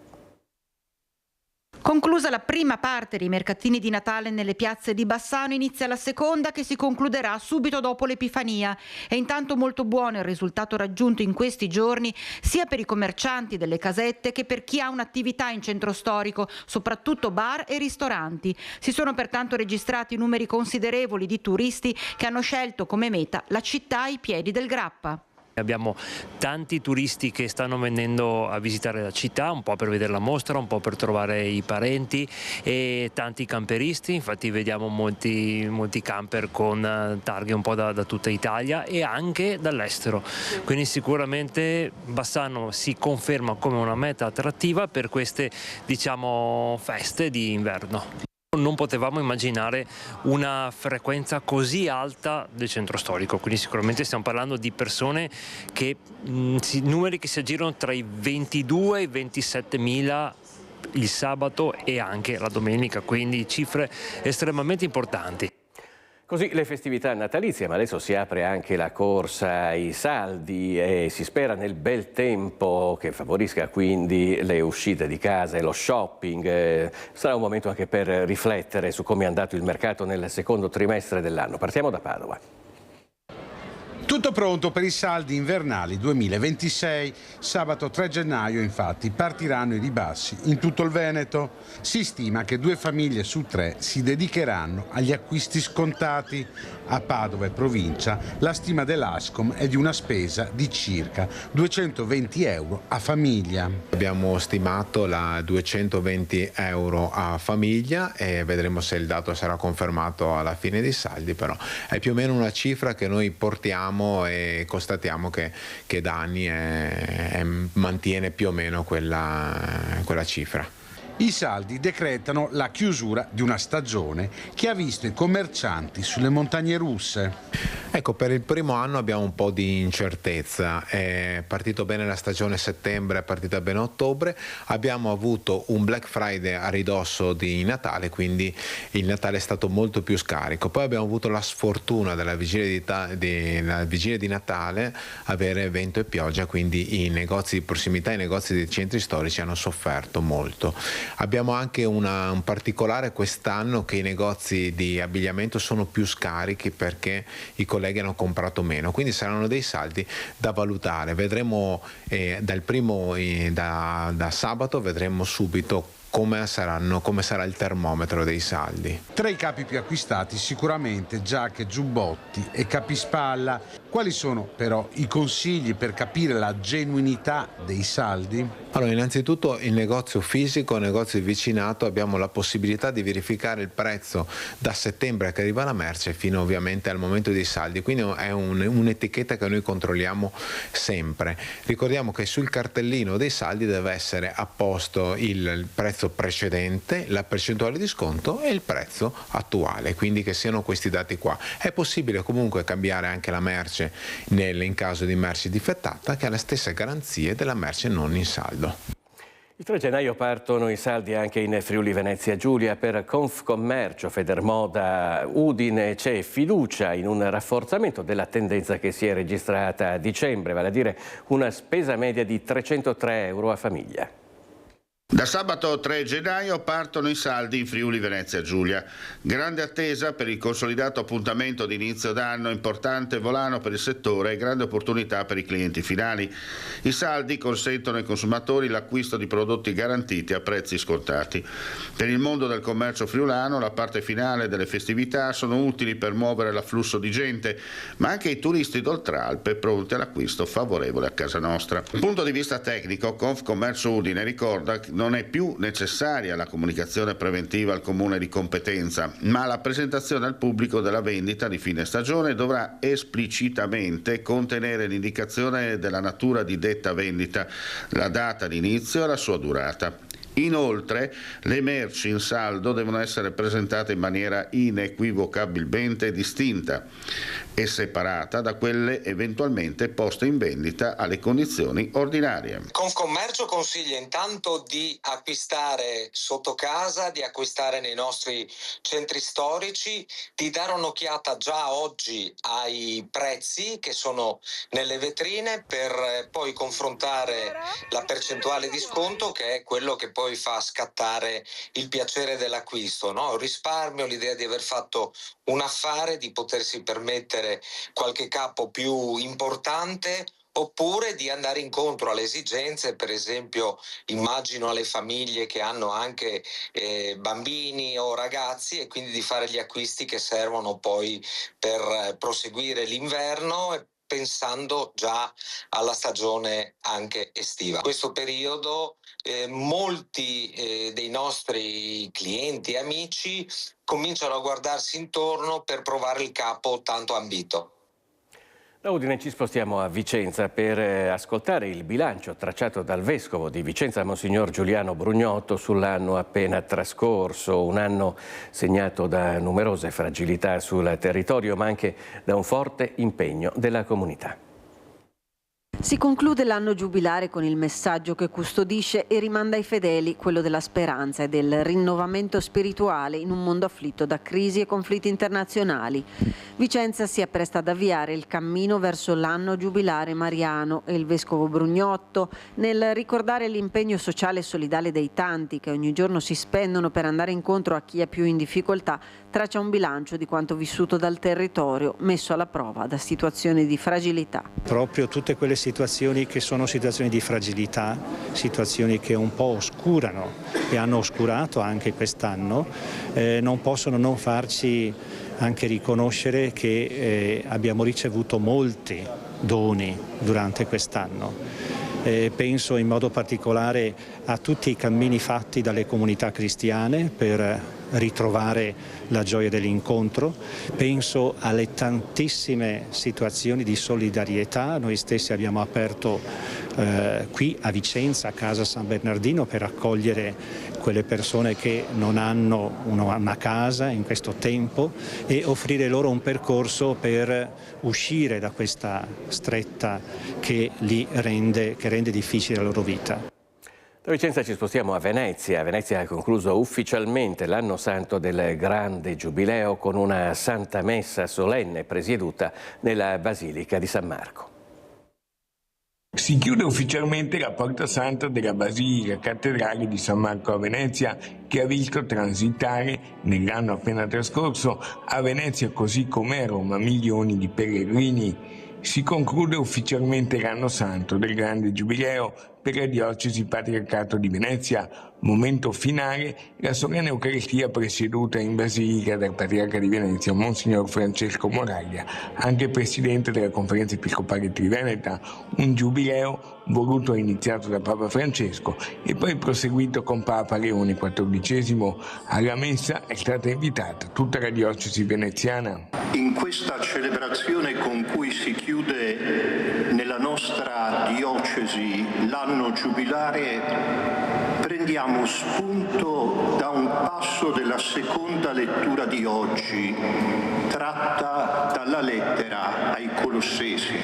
Conclusa la prima parte dei mercatini di Natale nelle piazze di Bassano, inizia la seconda che si concluderà subito dopo l'Epifania. È intanto molto buono il risultato raggiunto in questi giorni sia per i commercianti delle casette che per chi ha un'attività in centro storico, soprattutto bar e ristoranti. Si sono pertanto registrati numeri considerevoli di turisti che hanno scelto come meta la città ai piedi del Grappa. Abbiamo tanti turisti che stanno venendo a visitare la città, un po' per vedere la mostra, un po' per trovare i parenti, e tanti camperisti, infatti vediamo molti camper con targhe un po' da tutta Italia e anche dall'estero. Quindi sicuramente Bassano si conferma come una meta attrattiva per queste, diciamo, feste di inverno. Non potevamo immaginare una frequenza così alta del centro storico, quindi sicuramente stiamo parlando di persone che numeri che si aggirano tra i 22 e i 27 mila il sabato e anche la domenica, quindi cifre estremamente importanti. Così le festività natalizie, ma adesso si apre anche la corsa ai saldi e si spera nel bel tempo che favorisca quindi le uscite di casa e lo shopping. Sarà un momento anche per riflettere su come è andato il mercato nel secondo trimestre dell'anno. Partiamo da Padova. Tutto pronto per i saldi invernali 2026. Sabato 3 gennaio infatti partiranno i ribassi in tutto il Veneto. Si stima che 2 famiglie su 3 si dedicheranno agli acquisti scontati. A Padova e provincia la stima dell'Ascom è di una spesa di circa 220 euro a famiglia. Abbiamo stimato la 220 euro a famiglia e vedremo se il dato sarà confermato alla fine dei saldi, però è più o meno una cifra che noi portiamo e constatiamo che da anni mantiene più o meno quella cifra. I saldi decretano la chiusura di una stagione che ha visto i commercianti sulle montagne russe. Ecco, per il primo anno abbiamo un po' di incertezza. È partito bene la stagione settembre, è partita bene ottobre. Abbiamo avuto un Black Friday a ridosso di Natale, quindi il Natale è stato molto più scarico. Poi abbiamo avuto la sfortuna della vigilia di Natale avere vento e pioggia, quindi i negozi di prossimità, i negozi dei centri storici hanno sofferto molto. Abbiamo anche un particolare quest'anno che i negozi di abbigliamento sono più scarichi perché i colleghi hanno comprato meno, quindi saranno dei saldi da valutare. Vedremo da sabato vedremo subito come sarà il termometro dei saldi. Tra i capi più acquistati sicuramente giacche, giubbotti e capispalla. Quali sono però i consigli per capire la genuinità dei saldi? Allora, innanzitutto il negozio fisico, il negozio di vicinato, abbiamo la possibilità di verificare il prezzo da settembre che arriva la merce fino ovviamente al momento dei saldi, quindi è un'etichetta che noi controlliamo sempre. Ricordiamo che sul cartellino dei saldi deve essere apposto il prezzo precedente, la percentuale di sconto e il prezzo attuale, quindi che siano questi dati qua. È possibile comunque cambiare anche la merce in caso di merce difettata, che ha le stesse garanzie della merce non in saldo. Il 3 gennaio partono i saldi anche in Friuli Venezia Giulia. Per Confcommercio, Federmoda, Udine c'è fiducia in un rafforzamento della tendenza che si è registrata a dicembre, vale a dire una spesa media di 303 euro a famiglia. Da sabato 3 gennaio partono i saldi in Friuli Venezia Giulia. Grande attesa per il consolidato appuntamento di inizio d'anno, importante volano per il settore e grande opportunità per i clienti finali. I saldi consentono ai consumatori l'acquisto di prodotti garantiti a prezzi scontati. Per il mondo del commercio friulano la parte finale delle festività sono utili per muovere l'afflusso di gente, ma anche i turisti d'Oltralpe pronti all'acquisto favorevole a casa nostra. Dal punto di vista tecnico, Confcommercio Udine ricorda che non è più necessaria la comunicazione preventiva al comune di competenza, ma la presentazione al pubblico della vendita di fine stagione dovrà esplicitamente contenere l'indicazione della natura di detta vendita, la data di inizio e la sua durata. Inoltre, le merci in saldo devono essere presentate in maniera inequivocabilmente distinta e separata da quelle eventualmente poste in vendita alle condizioni ordinarie. Confcommercio consiglia intanto di acquistare sotto casa, di acquistare nei nostri centri storici, di dare un'occhiata già oggi ai prezzi che sono nelle vetrine per poi confrontare la percentuale di sconto, che è quello che poi fa scattare il piacere dell'acquisto, no? Il risparmio, l'idea di aver fatto un affare, di potersi permettere qualche capo più importante, oppure di andare incontro alle esigenze, per esempio immagino alle famiglie che hanno anche bambini o ragazzi, e quindi di fare gli acquisti che servono poi per proseguire l'inverno e pensando già alla stagione anche estiva. In questo periodo molti dei nostri clienti e amici cominciano a guardarsi intorno per provare il capo tanto ambito. Da Udine ci spostiamo a Vicenza per ascoltare il bilancio tracciato dal Vescovo di Vicenza, Monsignor Giuliano Brugnotto, sull'anno appena trascorso, un anno segnato da numerose fragilità sul territorio, ma anche da un forte impegno della comunità. Si conclude l'anno giubilare con il messaggio che custodisce e rimanda ai fedeli quello della speranza e del rinnovamento spirituale in un mondo afflitto da crisi e conflitti internazionali. Vicenza si appresta ad avviare il cammino verso l'anno giubilare mariano e il Vescovo Brugnotto, nel ricordare l'impegno sociale e solidale dei tanti che ogni giorno si spendono per andare incontro a chi è più in difficoltà, traccia un bilancio di quanto vissuto dal territorio, messo alla prova da situazioni di fragilità. Proprio tutte quelle situazioni che sono situazioni di fragilità, situazioni che un po' oscurano e hanno oscurato anche quest'anno, non possono non farci anche riconoscere che abbiamo ricevuto molti doni durante quest'anno. Penso in modo particolare a tutti i cammini fatti dalle comunità cristiane per ritrovare la gioia dell'incontro, penso alle tantissime situazioni di solidarietà. Noi stessi abbiamo aperto qui a Vicenza, a Casa San Bernardino, per accogliere quelle persone che non hanno una casa in questo tempo e offrire loro un percorso per uscire da questa stretta che rende difficile la loro vita. Da Vicenza ci spostiamo a Venezia. Venezia ha concluso ufficialmente l'anno santo del Grande Giubileo con una Santa Messa solenne presieduta nella Basilica di San Marco. Si chiude ufficialmente la Porta Santa della Basilica Cattedrale di San Marco a Venezia, che ha visto transitare nell'anno appena trascorso a Venezia, così come a Roma, milioni di pellegrini. si conclude ufficialmente l'anno santo del grande giubileo per la diocesi Patriarcato di Venezia. Momento finale, la solenne Eucaristia presieduta in Basilica dal Patriarca di Venezia, Monsignor Francesco Moraglia, anche presidente della Conferenza Episcopale Triveneta, un giubileo voluto e iniziato da Papa Francesco e poi proseguito con Papa Leone XIV. Alla messa è stata invitata tutta la diocesi veneziana. In questa celebrazione con cui si chiude nella nostra diocesi l'anno giubilare, prendiamo spunto da un passo della seconda lettura di oggi, tratta dalla lettera ai Colossesi.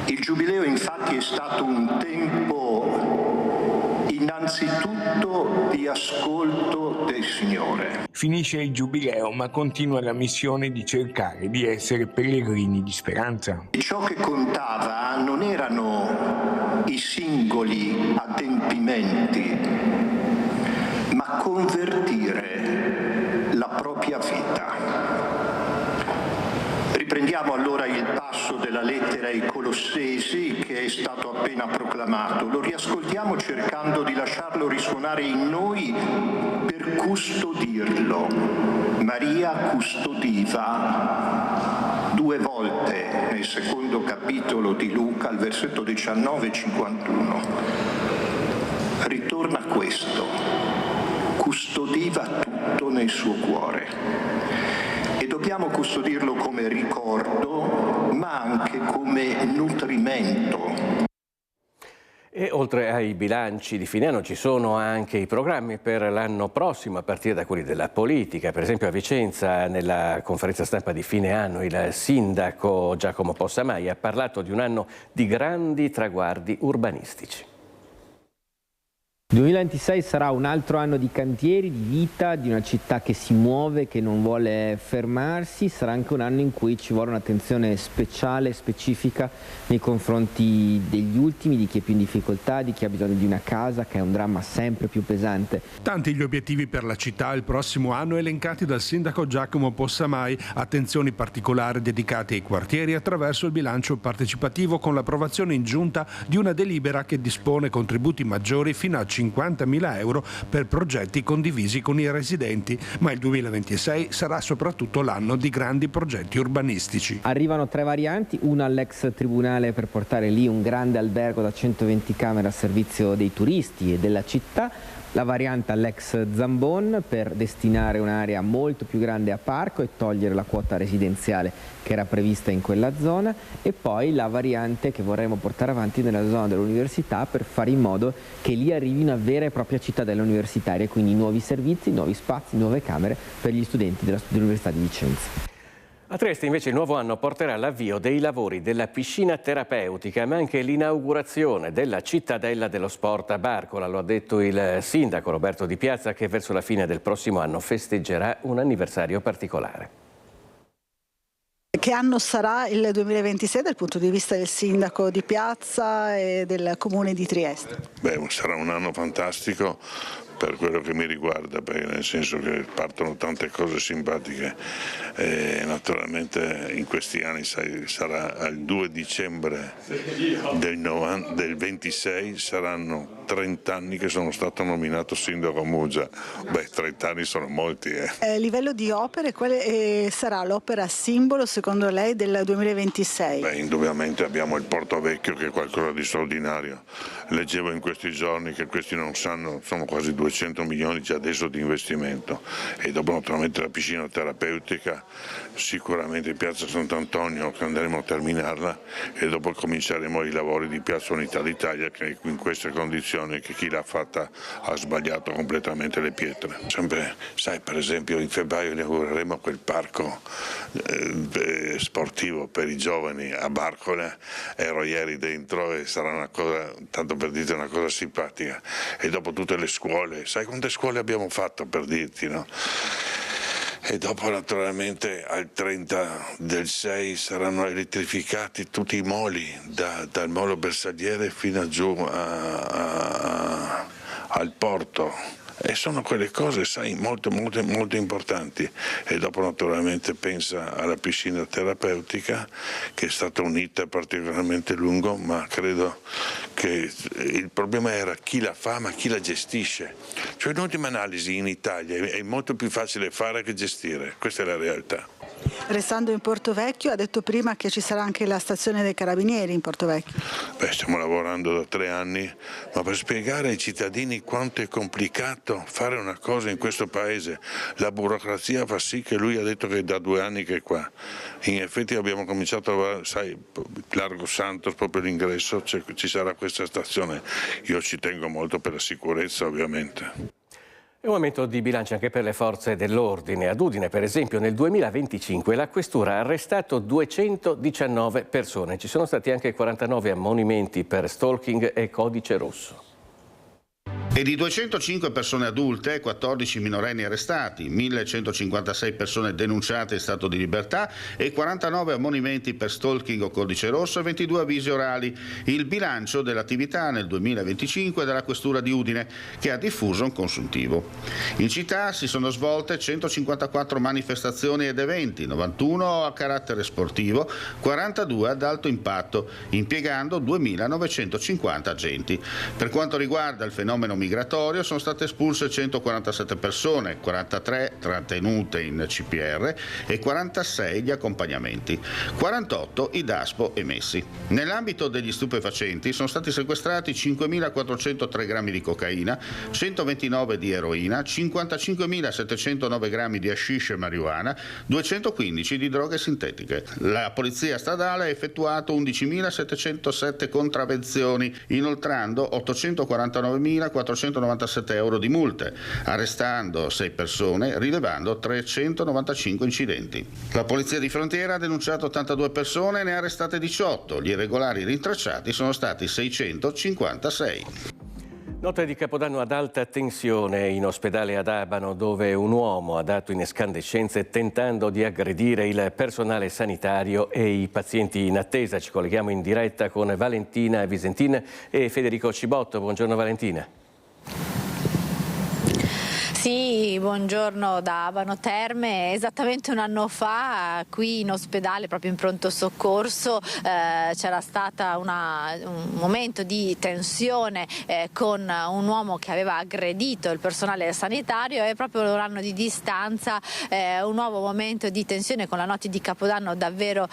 Il Giubileo infatti è stato un tempo innanzitutto di ascolto del Signore. Finisce il Giubileo, ma continua la missione di cercare di essere pellegrini di speranza. E ciò che contava non erano i singoli adempimenti, ma convertire la propria vita. Riprendiamo allora il passo della lettera ai Colossesi che è stato appena proclamato. Lo riascoltiamo cercando di lasciarlo risuonare in noi per custodirlo. Maria custodiva 2 volte nel secondo capitolo di Luca, al versetto 19 e 51. Ritorna questo: custodiva tutto nel suo cuore. E dobbiamo custodirlo come ricordo, ma anche come nutrimento. E oltre ai bilanci di fine anno ci sono anche i programmi per l'anno prossimo, a partire da quelli della politica. Per esempio a Vicenza, nella conferenza stampa di fine anno, il sindaco Giacomo Possamai ha parlato di un anno di grandi traguardi urbanistici. Il 2026 sarà un altro anno di cantieri, di vita, di una città che si muove, che non vuole fermarsi. Sarà anche un anno in cui ci vuole un'attenzione speciale, specifica nei confronti degli ultimi, di chi è più in difficoltà, di chi ha bisogno di una casa, che è un dramma sempre più pesante. Tanti gli obiettivi per la città il prossimo anno elencati dal sindaco Giacomo Possamai. Attenzioni particolari dedicate ai quartieri attraverso il bilancio partecipativo, con l'approvazione in giunta di una delibera che dispone contributi maggiori fino a 50.000 euro per progetti condivisi con i residenti, ma il 2026 sarà soprattutto l'anno di grandi progetti urbanistici. Arrivano 3 varianti, una all'ex tribunale per portare lì un grande albergo da 120 camere a servizio dei turisti e della città, la variante all'ex Zambon per destinare un'area molto più grande a parco e togliere la quota residenziale che era prevista in quella zona, e poi la variante che vorremmo portare avanti nella zona dell'università per fare in modo che lì arrivi una vera e propria cittadella universitaria, quindi nuovi servizi, nuovi spazi, nuove camere per gli studenti dell'Università di Vicenza. A Trieste invece il nuovo anno porterà all'avvio dei lavori della piscina terapeutica, ma anche l'inaugurazione della cittadella dello sport a Barcola. Lo ha detto il sindaco Roberto Di Piazza, che verso la fine del prossimo anno festeggerà un anniversario particolare. Che anno sarà il 2026 dal punto di vista del sindaco Di Piazza e del comune di Trieste? Sarà un anno fantastico per quello che mi riguarda, perché nel senso che partono tante cose simpatiche e naturalmente in questi anni sarà il 2 dicembre del 26 saranno 30 anni che sono stato nominato sindaco a Muggia. 30 anni sono molti. A livello di opere, quale sarà l'opera simbolo secondo lei del 2026? Indubbiamente abbiamo il Porto Vecchio, che è qualcosa di straordinario. Leggevo in questi giorni che questi non sanno, sono quasi 200 milioni già adesso di investimento, e dopo naturalmente la piscina terapeutica, sicuramente Piazza Sant'Antonio, che andremo a terminarla, e dopo cominceremo i lavori di Piazza Unità d'Italia, che in queste condizioni che chi l'ha fatta ha sbagliato completamente le pietre. Sempre, sai, per esempio in febbraio inaugureremo quel parco sportivo per i giovani a Barcola, ero ieri dentro e sarà una cosa, tanto per dirti, una cosa simpatica. E dopo tutte le scuole, sai quante scuole abbiamo fatto, per dirti, no? E dopo naturalmente al 30 del 6 saranno elettrificati tutti i moli, dal molo Bersagliere fino a giù al porto. E sono quelle cose, sai, molto importanti. E dopo naturalmente pensa alla piscina terapeutica, che è stata unita particolarmente lungo, ma credo che il problema era chi la fa ma chi la gestisce. Cioè in ultima analisi in Italia è molto più facile fare che gestire, questa è la realtà. Restando in Portovecchio, ha detto prima che ci sarà anche la stazione dei Carabinieri in Portovecchio. Stiamo lavorando da 3 anni, ma per spiegare ai cittadini quanto è complicato fare una cosa in questo paese, la burocrazia fa sì che lui ha detto che è da 2 anni che è qua. In effetti abbiamo cominciato a lavorare, sai, Largo Santos, proprio l'ingresso, ci sarà questa stazione. Io ci tengo molto per la sicurezza, ovviamente. È un momento di bilancio anche per le forze dell'ordine. Ad Udine, per esempio, nel 2025 la questura ha arrestato 219 persone. Ci sono stati anche 49 ammonimenti per stalking e codice rosso. E di 205 persone adulte, 14 minorenni arrestati, 1156 persone denunciate in stato di libertà e 49 ammonimenti per stalking o codice rosso e 22 avvisi orali. Il bilancio dell'attività nel 2025 della questura di Udine, che ha diffuso un consuntivo. In città si sono svolte 154 manifestazioni ed eventi, 91 a carattere sportivo, 42 ad alto impatto, impiegando 2950 agenti. Per quanto riguarda il fenomeno migratorio sono state espulse 147 persone, 43 trattenute in CPR e 46 gli accompagnamenti, 48 i DASPO emessi. Nell'ambito degli stupefacenti sono stati sequestrati 5.403 grammi di cocaina, 129 di eroina, 55.709 grammi di hashish e marijuana, 215 di droghe sintetiche. La polizia stradale ha effettuato 11.707 contravvenzioni, inoltrando 849.497 euro di multe, arrestando 6 persone, rilevando 395 incidenti. La polizia di frontiera ha denunciato 82 persone e ne ha arrestate 18. Gli irregolari rintracciati sono stati 656. Notte di Capodanno ad alta tensione in ospedale ad Abano, dove un uomo ha dato in escandescenze tentando di aggredire il personale sanitario e i pazienti in attesa. Ci colleghiamo in diretta con Valentina Visentin e Federico Cibotto. Buongiorno Valentina. Sì, buongiorno da Abano Terme. Esattamente un anno fa qui in ospedale, proprio in pronto soccorso, c'era stata un momento di tensione con un uomo che aveva aggredito il personale sanitario, e proprio un anno di distanza un nuovo momento di tensione con la notte di Capodanno davvero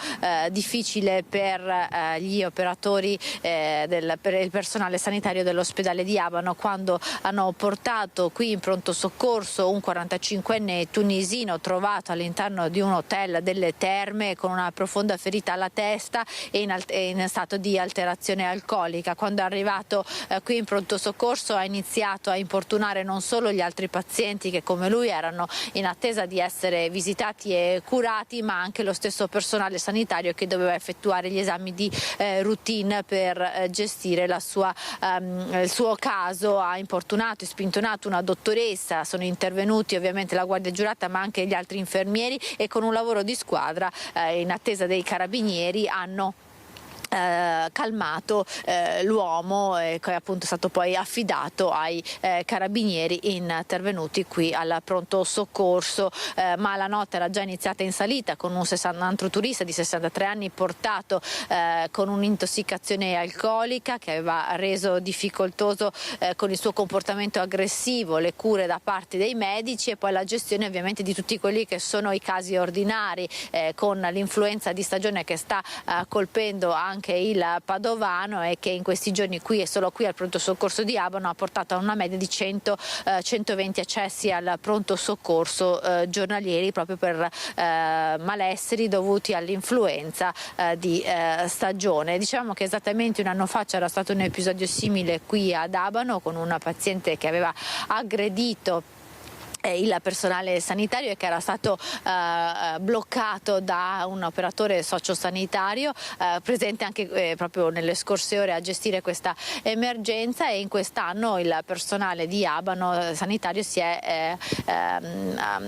difficile per gli operatori, per il personale sanitario dell'ospedale di Abano, quando hanno portato qui in pronto soccorso un 45enne tunisino trovato all'interno di un hotel delle Terme con una profonda ferita alla testa e in stato di alterazione alcolica. Quando è arrivato qui in pronto soccorso ha iniziato a importunare non solo gli altri pazienti che come lui erano in attesa di essere visitati e curati, ma anche lo stesso personale sanitario che doveva effettuare gli esami di routine per gestire il suo caso. Ha importunato e spintonato una dottoressa. Sono intervenuti ovviamente la guardia giurata ma anche gli altri infermieri, e con un lavoro di squadra in attesa dei carabinieri hanno calmato l'uomo, che è appunto stato poi affidato ai carabinieri intervenuti qui al pronto soccorso. Ma la notte era già iniziata in salita con un altro turista di 63 anni portato con un'intossicazione alcolica che aveva reso difficoltoso con il suo comportamento aggressivo le cure da parte dei medici, e poi la gestione ovviamente di tutti quelli che sono i casi ordinari, con l'influenza di stagione che sta colpendo anche il Padovano, e che in questi giorni qui e solo qui al pronto soccorso di Abano ha portato a una media di 120 accessi al pronto soccorso giornalieri, proprio per malesseri dovuti all'influenza di stagione. Diciamo che esattamente un anno fa c'era stato un episodio simile qui ad Abano con una paziente che aveva aggredito il personale sanitario che era stato bloccato da un operatore sociosanitario presente anche proprio nelle scorse ore a gestire questa emergenza, e in quest'anno il personale di Abano sanitario si è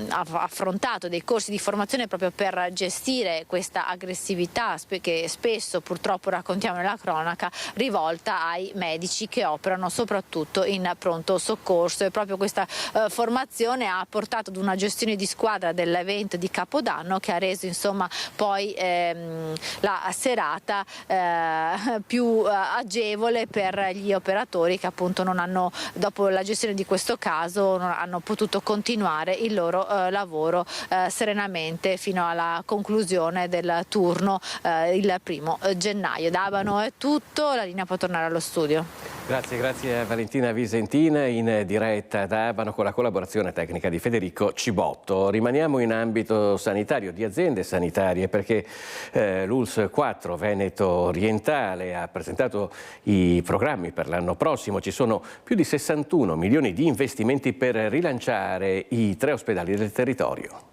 affrontato dei corsi di formazione proprio per gestire questa aggressività che spesso purtroppo raccontiamo nella cronaca, rivolta ai medici che operano soprattutto in pronto soccorso, e proprio questa formazione ha portato ad una gestione di squadra dell'evento di Capodanno che ha reso insomma poi la serata più agevole per gli operatori che appunto non hanno, dopo la gestione di questo caso, non hanno potuto continuare il loro lavoro serenamente fino alla conclusione del turno il 1° gennaio. Da Abano è tutto, la linea può tornare allo studio. Grazie a Valentina Visentina in diretta da Abano con la collaborazione tecnica di Federico Cibotto. Rimaniamo in ambito sanitario, di aziende sanitarie, perché l'ULSS 4 Veneto Orientale ha presentato i programmi per l'anno prossimo. Ci sono più di 61 milioni di investimenti per rilanciare i 3 ospedali del territorio.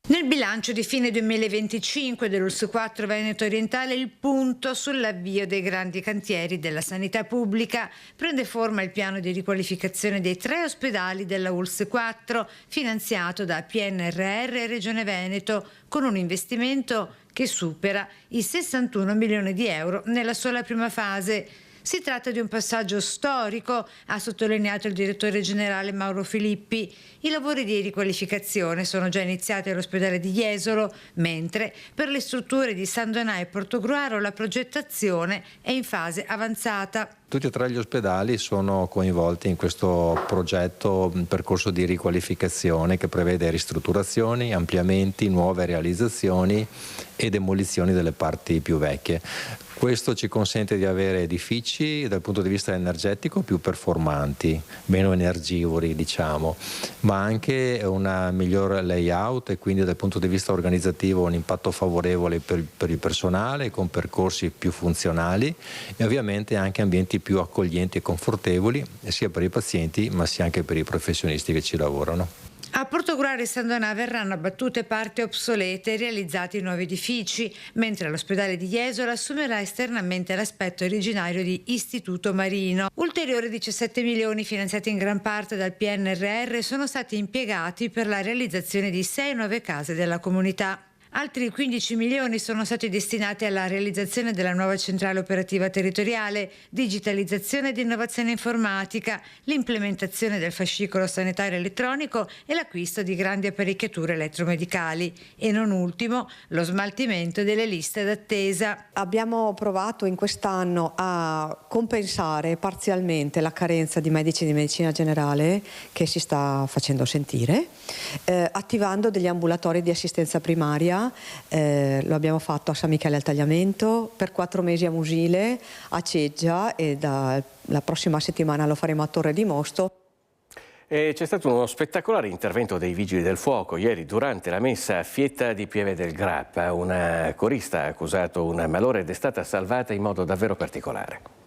Nel bilancio di fine 2025 dell'ULSS 4 Veneto Orientale il punto sull'avvio dei grandi cantieri della sanità pubblica. Prende forma il piano di riqualificazione dei 3 ospedali della ULSS 4 finanziato da PNRR e Regione Veneto, con un investimento che supera i 61 milioni di euro nella sola prima fase. Si tratta di un passaggio storico, ha sottolineato il direttore generale Mauro Filippi. I lavori di riqualificazione sono già iniziati all'ospedale di Jesolo, mentre per le strutture di San Donà e Portogruaro la progettazione è in fase avanzata. Tutti e 3 gli ospedali sono coinvolti in questo progetto, un percorso di riqualificazione che prevede ristrutturazioni, ampliamenti, nuove realizzazioni e demolizioni delle parti più vecchie. Questo ci consente di avere edifici dal punto di vista energetico più performanti, meno energivori diciamo, ma anche una miglior layout e quindi dal punto di vista organizzativo un impatto favorevole per il personale con percorsi più funzionali e ovviamente anche ambienti più accoglienti e confortevoli sia per i pazienti ma sia anche per i professionisti che ci lavorano. A Portogruaro e San Donà verranno abbattute parti obsolete e realizzati nuovi edifici, mentre l'ospedale di Jesolo assumerà esternamente l'aspetto originario di istituto marino. Ulteriori 17 milioni finanziati in gran parte dal PNRR sono stati impiegati per la realizzazione di 6 nuove case della comunità. Altri 15 milioni sono stati destinati alla realizzazione della nuova centrale operativa territoriale, digitalizzazione ed innovazione informatica, l'implementazione del fascicolo sanitario elettronico e l'acquisto di grandi apparecchiature elettromedicali e non ultimo lo smaltimento delle liste d'attesa. Abbiamo provato in quest'anno a compensare parzialmente la carenza di medici di medicina generale che si sta facendo sentire, attivando degli ambulatori di assistenza primaria. Lo abbiamo fatto a San Michele al Tagliamento, per 4 mesi a Musile, a Ceggia e la prossima settimana lo faremo a Torre di Mosto. C'è stato uno spettacolare intervento dei Vigili del Fuoco ieri durante la messa a Fietta di Pieve del Grappa. Una corista ha accusato un malore ed è stata salvata in modo davvero particolare.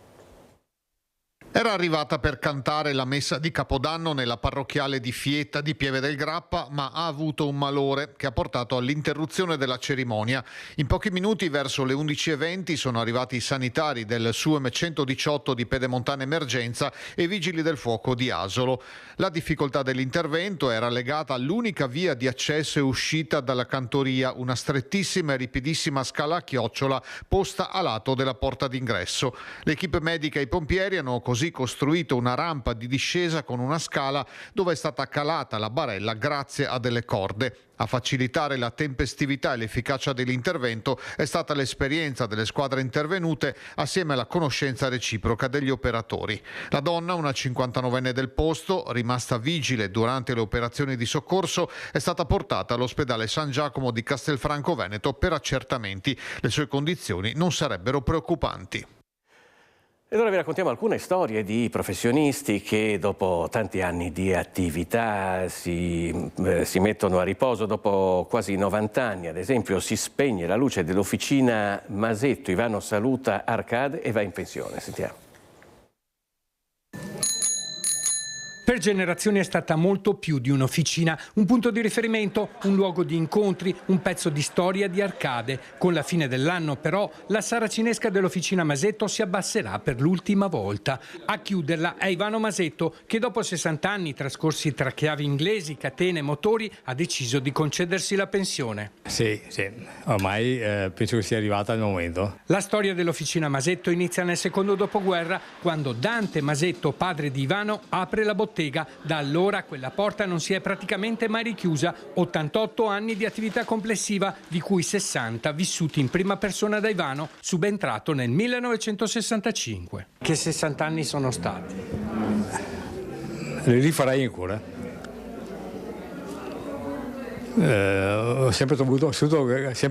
Era arrivata per cantare la messa di Capodanno nella parrocchiale di Fietta di Pieve del Grappa, ma ha avuto un malore che ha portato all'interruzione della cerimonia. In pochi minuti, verso le 11:20, sono arrivati i sanitari del SUEM 118 di Pedemontana Emergenza e i Vigili del Fuoco di Asolo. La difficoltà dell'intervento era legata all'unica via di accesso e uscita dalla cantoria, una strettissima e ripidissima scala a chiocciola posta a lato della porta d'ingresso. L'equipe medica e i pompieri hanno così costruito una rampa di discesa con una scala dove è stata calata la barella grazie a delle corde. A facilitare la tempestività e l'efficacia dell'intervento è stata l'esperienza delle squadre intervenute assieme alla conoscenza reciproca degli operatori. La donna, una 59enne del posto, rimasta vigile durante le operazioni di soccorso, è stata portata all'ospedale San Giacomo di Castelfranco Veneto per accertamenti. Le sue condizioni non sarebbero preoccupanti. E ora vi raccontiamo alcune storie di professionisti che dopo tanti anni di attività si mettono a riposo dopo quasi 90 anni. Ad esempio si spegne la luce dell'officina Masetto, Ivano saluta Arcade e va in pensione. Sentiamo. Per generazioni è stata molto più di un'officina, un punto di riferimento, un luogo di incontri, un pezzo di storia di arcade. Con la fine dell'anno però la saracinesca dell'Officina Masetto si abbasserà per l'ultima volta. A chiuderla è Ivano Masetto, che dopo 60 anni trascorsi tra chiavi inglesi, catene e motori ha deciso di concedersi la pensione. Sì, ormai penso che sia arrivata il momento. La storia dell'Officina Masetto inizia nel secondo dopoguerra, quando Dante Masetto, padre di Ivano, apre la bottega. Da allora quella porta non si è praticamente mai richiusa. 88 anni di attività complessiva, di cui 60 vissuti in prima persona da Ivano, subentrato nel 1965. Che 60 anni sono stati? Li rifarei ancora. Ho sempre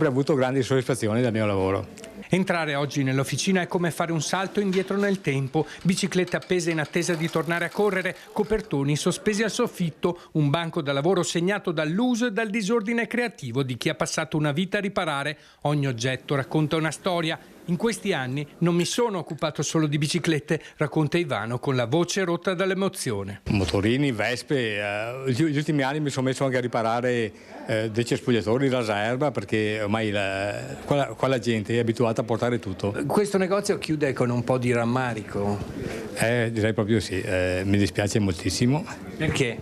avuto grandi soddisfazioni dal mio lavoro. Entrare oggi nell'officina è come fare un salto indietro nel tempo. Biciclette appese in attesa di tornare a correre, copertoni sospesi al soffitto, un banco da lavoro segnato dall'uso e dal disordine creativo di chi ha passato una vita a riparare. Ogni oggetto racconta una storia. In questi anni non mi sono occupato solo di biciclette, racconta Ivano con la voce rotta dall'emozione. Motorini, vespe, gli ultimi anni mi sono messo anche a riparare dei cespugliatori, rasa erba, perché ormai qua la gente è abituata a portare tutto. Questo negozio chiude con un po' di rammarico. Direi proprio sì, mi dispiace moltissimo. Perché?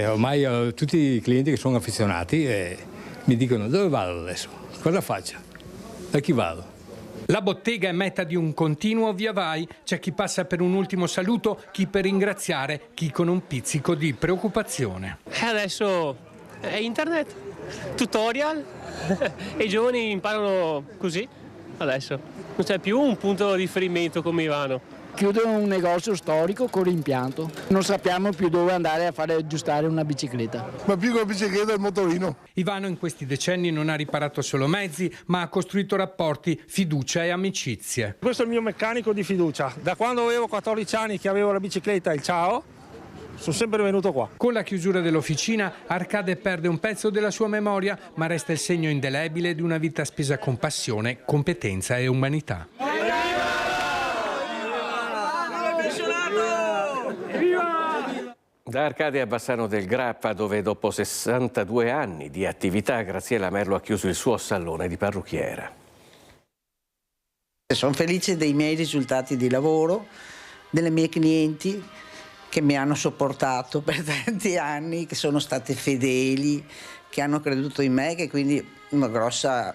Ormai ho tutti i clienti che sono affezionati mi dicono: dove vado adesso? Cosa faccio? Da chi vado? La bottega è meta di un continuo via vai. C'è chi passa per un ultimo saluto, chi per ringraziare, chi con un pizzico di preoccupazione. Adesso è internet, tutorial e i giovani imparano così. Adesso non c'è più un punto di riferimento come Ivano. Chiudono un negozio storico con l'impianto. Non sappiamo più dove andare a fare aggiustare una bicicletta. Ma più che la bicicletta è il motorino. Ivano in questi decenni non ha riparato solo mezzi, ma ha costruito rapporti, fiducia e amicizie. Questo è il mio meccanico di fiducia. Da quando avevo 14 anni che avevo la bicicletta, il ciao, sono sempre venuto qua. Con la chiusura dell'officina, Arcade perde un pezzo della sua memoria, ma resta il segno indelebile di una vita spesa con passione, competenza e umanità. Da Arcade a Bassano del Grappa, dove dopo 62 anni di attività Graziella Merlo ha chiuso il suo salone di parrucchiera. Sono felice dei miei risultati di lavoro, delle mie clienti che mi hanno sopportato per tanti anni, che sono state fedeli, che hanno creduto in me, che quindi una grossa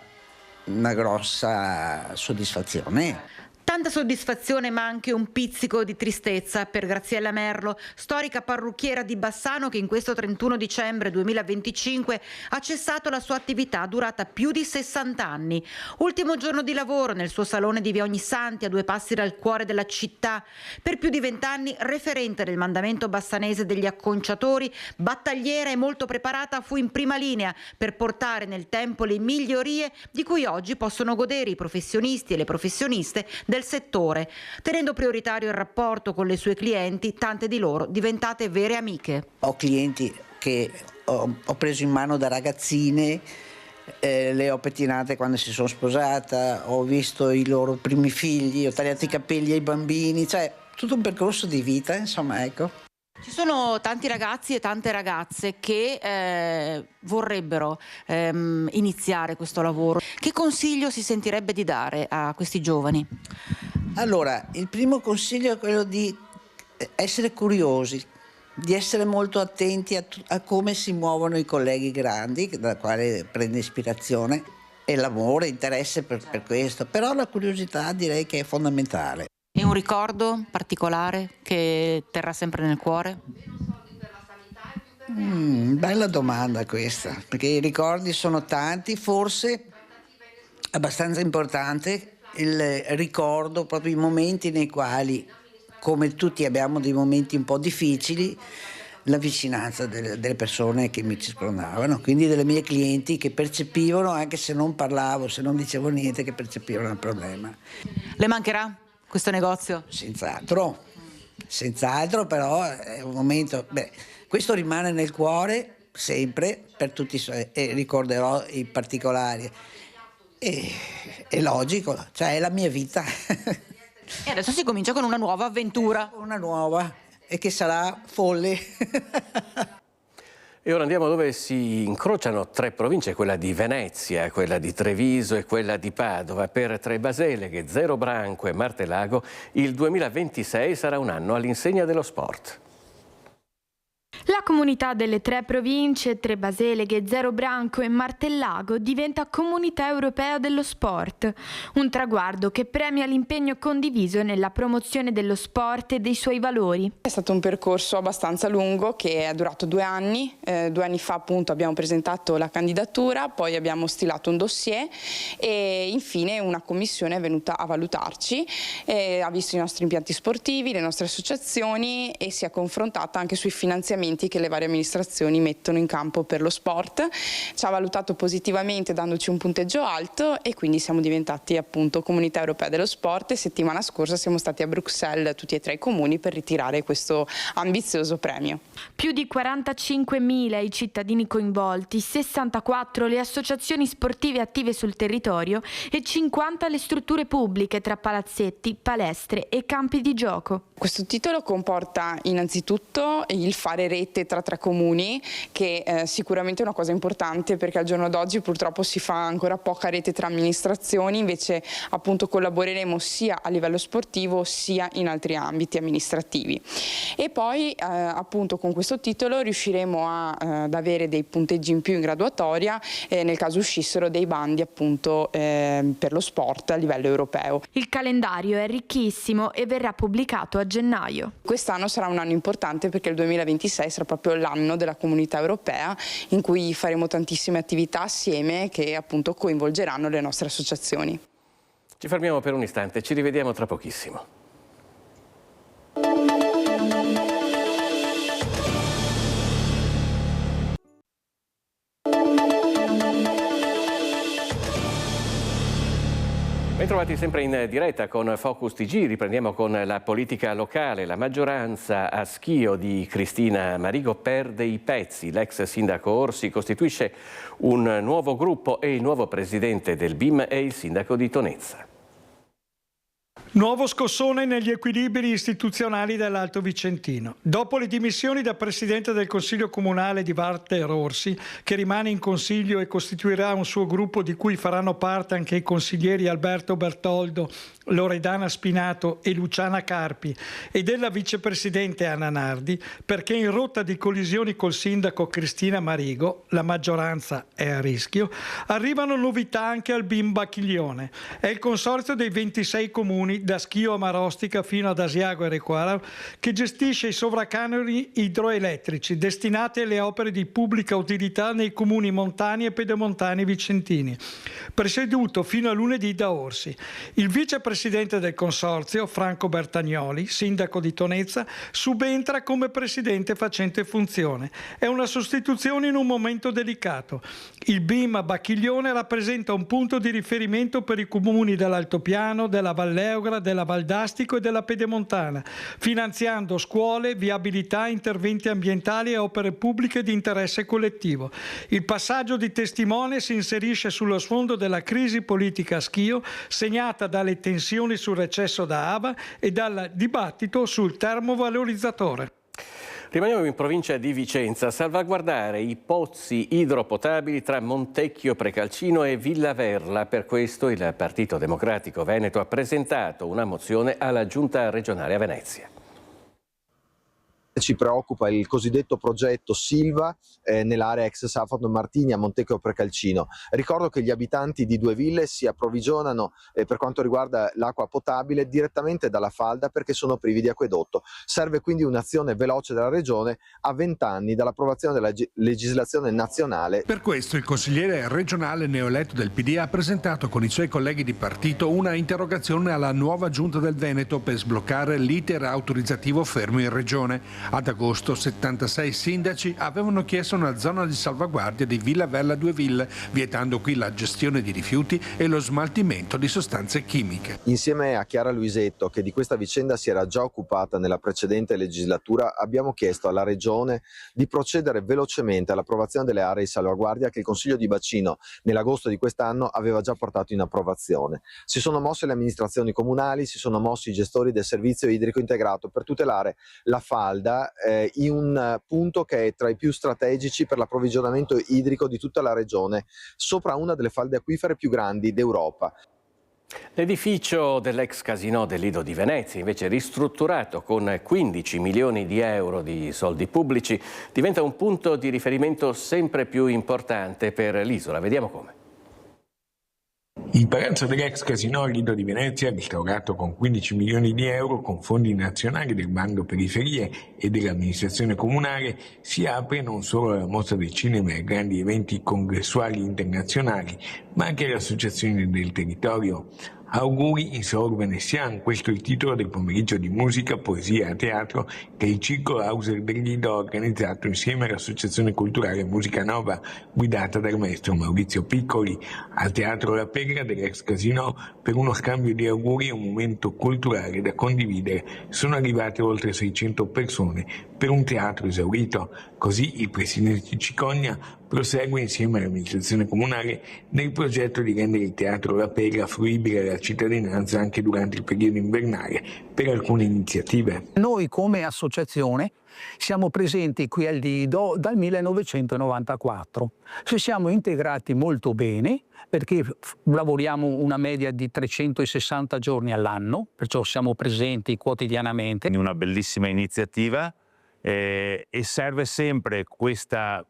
soddisfazione. Tanta soddisfazione ma anche un pizzico di tristezza per Graziella Merlo, storica parrucchiera di Bassano che in questo 31 dicembre 2025 ha cessato la sua attività durata più di 60 anni. Ultimo giorno di lavoro nel suo salone di Via Ognissanti, a 2 passi dal cuore della città. Per più di 20 anni referente del mandamento bassanese degli acconciatori, battagliera e molto preparata, fu in prima linea per portare nel tempo le migliorie di cui oggi possono godere i professionisti e le professioniste del settore, tenendo prioritario il rapporto con le sue clienti, tante di loro diventate vere amiche. Ho clienti che ho preso in mano da ragazzine, le ho pettinate quando si sono sposata, ho visto i loro primi figli, ho tagliato i capelli ai bambini, cioè tutto un percorso di vita, insomma, ecco. Ci sono tanti ragazzi e tante ragazze che vorrebbero iniziare questo lavoro. Che consiglio si sentirebbe di dare a questi giovani? Allora, il primo consiglio è quello di essere curiosi, di essere molto attenti a come si muovono i colleghi grandi, da quale prende ispirazione, e l'amore, interesse per questo, però la curiosità direi che è fondamentale. E un ricordo particolare che terrà sempre nel cuore? Bella domanda questa, perché i ricordi sono tanti, forse abbastanza importante il ricordo, proprio i momenti nei quali, come tutti abbiamo dei momenti un po' difficili, la vicinanza delle persone che mi circondavano, quindi delle mie clienti che percepivano, anche se non parlavo, se non dicevo niente, che percepivano il problema. Le mancherà questo negozio? Senz'altro, però è un momento, questo rimane nel cuore sempre per tutti, e ricorderò i particolari. È logico, cioè è la mia vita. E adesso si comincia con una nuova avventura. Una nuova, e che sarà folle. E ora andiamo dove si incrociano 3 province, quella di Venezia, quella di Treviso e quella di Padova. Per Tre Baseleghe, Zero Branco e Martellago il 2026 sarà un anno all'insegna dello sport. La comunità delle 3 province, Tre Baseleghe, Zero Branco e Martellago, diventa Comunità Europea dello Sport, un traguardo che premia l'impegno condiviso nella promozione dello sport e dei suoi valori. È stato un percorso abbastanza lungo che è durato 2 anni. 2 anni fa appunto abbiamo presentato la candidatura, poi abbiamo stilato un dossier e infine una commissione è venuta a valutarci, ha visto i nostri impianti sportivi, le nostre associazioni e si è confrontata anche sui finanziamenti che le varie amministrazioni mettono in campo per lo sport. Ci ha valutato positivamente dandoci un punteggio alto e quindi siamo diventati appunto Comunità Europea dello Sport e settimana scorsa siamo stati a Bruxelles tutti e 3 i comuni per ritirare questo ambizioso premio. Più di 45.000 i cittadini coinvolti, 64 le associazioni sportive attive sul territorio e 50 le strutture pubbliche tra palazzetti, palestre e campi di gioco. Questo titolo comporta innanzitutto il fare rete tra 3 comuni, che sicuramente è una cosa importante perché al giorno d'oggi purtroppo si fa ancora poca rete tra amministrazioni, invece appunto collaboreremo sia a livello sportivo sia in altri ambiti amministrativi. E poi appunto con questo titolo riusciremo ad avere dei punteggi in più in graduatoria nel caso uscissero dei bandi appunto per lo sport a livello europeo. Il calendario è ricchissimo e verrà pubblicato a gennaio. Quest'anno sarà un anno importante perché il 2026 sarà proprio l'anno della Comunità Europea in cui faremo tantissime attività assieme che appunto coinvolgeranno le nostre associazioni. Ci fermiamo per un istante, ci rivediamo tra pochissimo. Bentrovati sempre in diretta con Focus TG, riprendiamo con la politica locale. La maggioranza a Schio di Cristina Marigo perde i pezzi. L'ex sindaco Orsi costituisce un nuovo gruppo e il nuovo presidente del BIM è il sindaco di Tonezza. Nuovo scossone negli equilibri istituzionali dell'Alto Vicentino. Dopo le dimissioni da presidente del Consiglio Comunale di Walter Orsi, che rimane in Consiglio e costituirà un suo gruppo di cui faranno parte anche i consiglieri Alberto Bertoldo, Loredana Spinato e Luciana Carpi, e della vicepresidente Anna Nardi, perché in rotta di collisioni col sindaco Cristina Marigo, la maggioranza è a rischio, arrivano novità anche al BIM Bacchiglione. È il consorzio dei 26 comuni da Schio a Marostica fino ad Asiago e Requara che gestisce i sovracanoni idroelettrici destinati alle opere di pubblica utilità nei comuni montani e pedemontani vicentini, presieduto fino a lunedì da Orsi. Il vicepresidente del consorzio, Franco Bertagnoli, sindaco di Tonezza, subentra come presidente facente funzione. È una sostituzione in un momento delicato. Il BIM a Bacchiglione rappresenta un punto di riferimento per i comuni dell'Altopiano, della Valleogra, della Valdastico e della Pedemontana, finanziando scuole, viabilità, interventi ambientali e opere pubbliche di interesse collettivo. Il passaggio di testimone si inserisce sullo sfondo della crisi politica a Schio, segnata dalle tensioni sul recesso da Ava e dal dibattito sul termovalorizzatore. Rimaniamo in provincia di Vicenza, salvaguardare i pozzi idropotabili tra Montecchio Precalcino e Villaverla. Per questo il Partito Democratico Veneto ha presentato una mozione alla Giunta regionale a Venezia. Ci preoccupa il cosiddetto progetto Silva nell'area ex Saffardo Martini a Montecchio Precalcino. Ricordo che gli abitanti di Due Ville si approvvigionano per quanto riguarda l'acqua potabile direttamente dalla falda perché sono privi di acquedotto. Serve quindi un'azione veloce della Regione a 20 anni dall'approvazione della legislazione nazionale. Per questo il consigliere regionale neoeletto del PD ha presentato con i suoi colleghi di partito una interrogazione alla nuova Giunta del Veneto per sbloccare l'iter autorizzativo fermo in Regione. Ad agosto 76 sindaci avevano chiesto una zona di salvaguardia di Villa Verla Due Ville, vietando qui la gestione di rifiuti e lo smaltimento di sostanze chimiche. Insieme a Chiara Luisetto, che di questa vicenda si era già occupata nella precedente legislatura, abbiamo chiesto alla Regione di procedere velocemente all'approvazione delle aree di salvaguardia che il Consiglio di Bacino nell'agosto di quest'anno aveva già portato in approvazione. Si sono mosse le amministrazioni comunali, si sono mossi i gestori del servizio idrico integrato per tutelare la falda in un punto che è tra i più strategici per l'approvvigionamento idrico di tutta la regione, sopra una delle falde acquifere più grandi d'Europa. L'edificio dell'ex casinò del Lido di Venezia, invece ristrutturato con 15 milioni di euro di soldi pubblici, diventa un punto di riferimento sempre più importante per l'isola. Vediamo come. Il palazzo dell'ex casinò Lido di Venezia, restaurato con 15 milioni di euro con fondi nazionali del bando periferie e dell'amministrazione comunale, si apre non solo alla mostra del cinema e ai grandi eventi congressuali internazionali, ma anche alle associazioni del territorio. Auguri in Saor Venezian, questo è il titolo del pomeriggio di musica, poesia e teatro che il Circo Hauser del Lido ha organizzato insieme all'Associazione Culturale Musica Nova, guidata dal maestro Maurizio Piccoli, al Teatro La Pegra dell'ex casinò, per uno scambio di auguri e un momento culturale da condividere. Sono arrivate oltre 600 persone per un teatro esaurito. Così il presidente Cicogna prosegue insieme all'amministrazione comunale nel progetto di rendere il Teatro La Pegra fruibile alla cittadinanza anche durante il periodo invernale per alcune iniziative. Noi come associazione siamo presenti qui al Lido dal 1994. Ci siamo integrati molto bene perché lavoriamo una media di 360 giorni all'anno, perciò siamo presenti quotidianamente. Una bellissima iniziativa. E serve sempre questa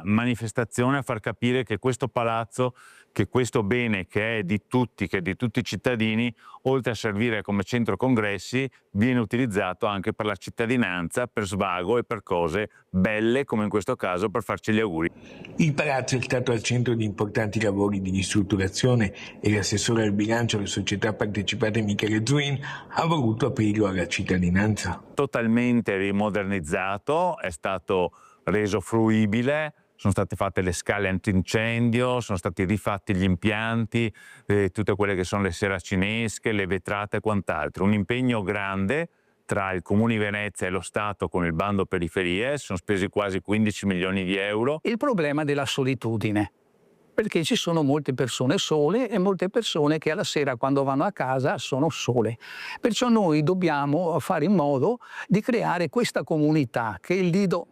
manifestazione a far capire che questo palazzo, che questo bene che è di tutti i cittadini, oltre a servire come centro congressi, viene utilizzato anche per la cittadinanza, per svago e per cose belle, come in questo caso per farci gli auguri. Il palazzo è stato al centro di importanti lavori di ristrutturazione e l'assessore al bilancio alle società partecipate Michele Zuin ha voluto aprirlo alla cittadinanza. Totalmente rimodernizzato, è stato reso fruibile. Sono state fatte le scale antincendio, sono stati rifatti gli impianti, tutte quelle che sono le seracinesche, le vetrate e quant'altro. Un impegno grande tra il Comune di Venezia e lo Stato con il bando periferie, sono spesi quasi 15 milioni di euro. Il problema della solitudine, perché ci sono molte persone sole e molte persone che alla sera quando vanno a casa sono sole. Perciò noi dobbiamo fare in modo di creare questa comunità che il Lido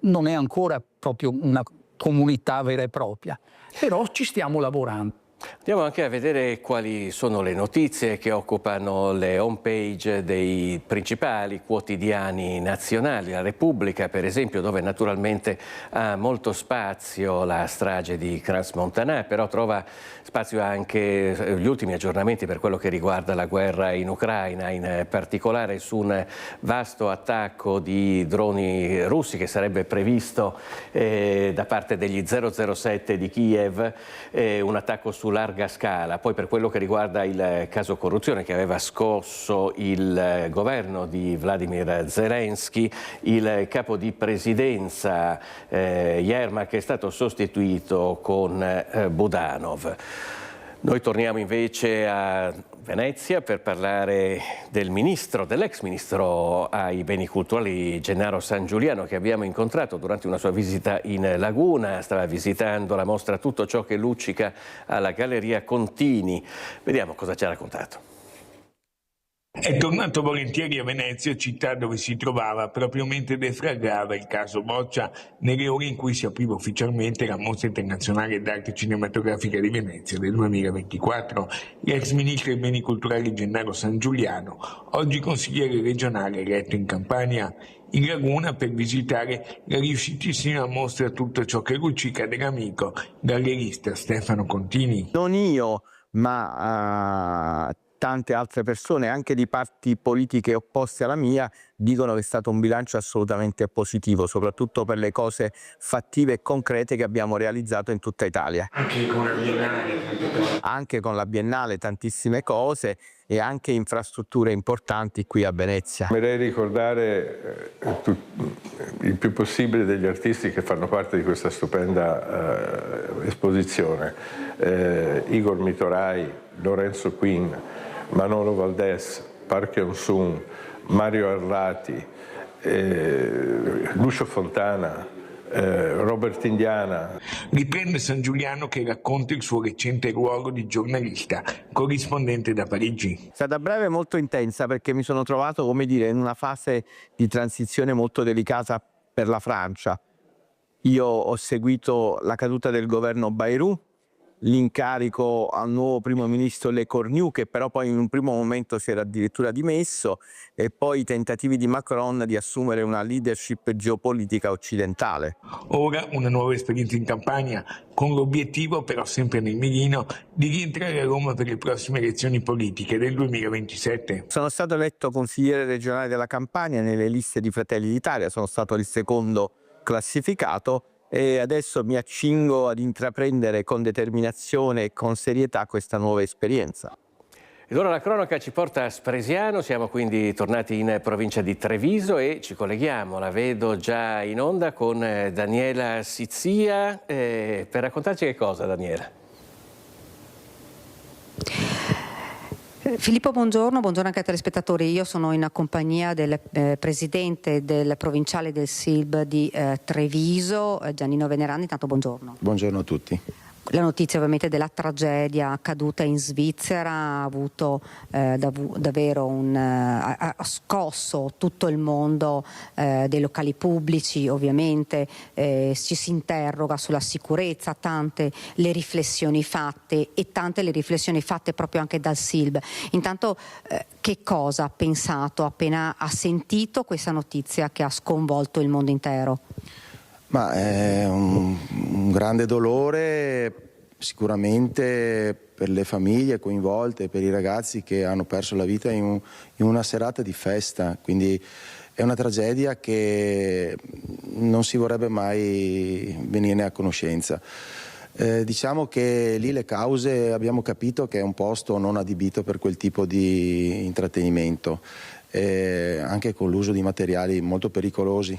non è ancora proprio una comunità vera e propria, però ci stiamo lavorando. Andiamo anche a vedere quali sono le notizie che occupano le home page dei principali quotidiani nazionali. La Repubblica, per esempio, dove naturalmente ha molto spazio la strage di Crans-Montana, però trova spazio anche gli ultimi aggiornamenti per quello che riguarda la guerra in Ucraina, in particolare su un vasto attacco di droni russi che sarebbe previsto da parte degli 007 di Kiev, un attacco su larga scala. Poi per quello che riguarda il caso corruzione che aveva scosso il governo di Vladimir Zelensky, il capo di presidenza Yermak è stato sostituito con Budanov. Noi torniamo invece a Venezia per parlare dell'ex ministro ai beni culturali Gennaro Sangiuliano, che abbiamo incontrato durante una sua visita in Laguna. Stava visitando la mostra Tutto ciò che luccica alla Galleria Contini. Vediamo cosa ci ha raccontato. È tornato volentieri a Venezia, città dove si trovava proprio mentre deflagrava il caso Boccia, nelle ore in cui si apriva ufficialmente la Mostra Internazionale d'Arte Cinematografica di Venezia del 2024. L'ex ministro dei beni culturali Gennaro Sangiuliano, oggi consigliere regionale eletto in Campania, in Laguna per visitare la riuscitissima mostra Tutto ciò che luccica dell'amico gallerista Stefano Contini. Non io, ma tante altre persone, anche di parti politiche opposte alla mia, dicono che è stato un bilancio assolutamente positivo, soprattutto per le cose fattive e concrete che abbiamo realizzato in tutta Italia. Anche con la Biennale, anche con la Biennale tantissime cose, e anche infrastrutture importanti qui a Venezia. Vorrei ricordare il più possibile degli artisti che fanno parte di questa stupenda esposizione. Igor Mitorai, Lorenzo Quinn, Manolo Valdés, Park Hyun-sung, Mario Arrati, Lucio Fontana, Robert Indiana. Riprende San Giuliano che racconta il suo recente ruolo di giornalista, corrispondente da Parigi. È stata breve e molto intensa perché mi sono trovato, come dire, in una fase di transizione molto delicata per la Francia. Io ho seguito la caduta del governo Bayrou, l'incarico al nuovo primo ministro Le Cornu, che però poi in un primo momento si era addirittura dimesso, e poi i tentativi di Macron di assumere una leadership geopolitica occidentale. Ora una nuova esperienza in Campania, con l'obiettivo, però sempre nel mirino, di rientrare a Roma per le prossime elezioni politiche del 2027. Sono stato eletto consigliere regionale della Campania nelle liste di Fratelli d'Italia, sono stato il secondo classificato, e adesso mi accingo ad intraprendere con determinazione e con serietà questa nuova esperienza. Ed ora la cronaca ci porta a Spresiano, siamo quindi tornati in provincia di Treviso e ci colleghiamo, la vedo già in onda, con Daniela Sizia. Per raccontarci che cosa, Daniela? Filippo, buongiorno anche ai telespettatori. Io sono in compagnia del presidente del provinciale del SILB di Treviso, Giannino Venerani. Intanto buongiorno. Buongiorno a tutti. La notizia ovviamente della tragedia accaduta in Svizzera ha avuto davvero ha scosso tutto il mondo dei locali pubblici, ovviamente ci si interroga sulla sicurezza, tante le riflessioni fatte proprio anche dal SILB. Intanto che cosa ha pensato appena ha sentito questa notizia che ha sconvolto il mondo intero? Ma è un grande dolore sicuramente per le famiglie coinvolte, per i ragazzi che hanno perso la vita in una serata di festa, quindi è una tragedia che non si vorrebbe mai venirne a conoscenza. Diciamo che lì le cause, abbiamo capito che è un posto non adibito per quel tipo di intrattenimento. Anche con l'uso di materiali molto pericolosi,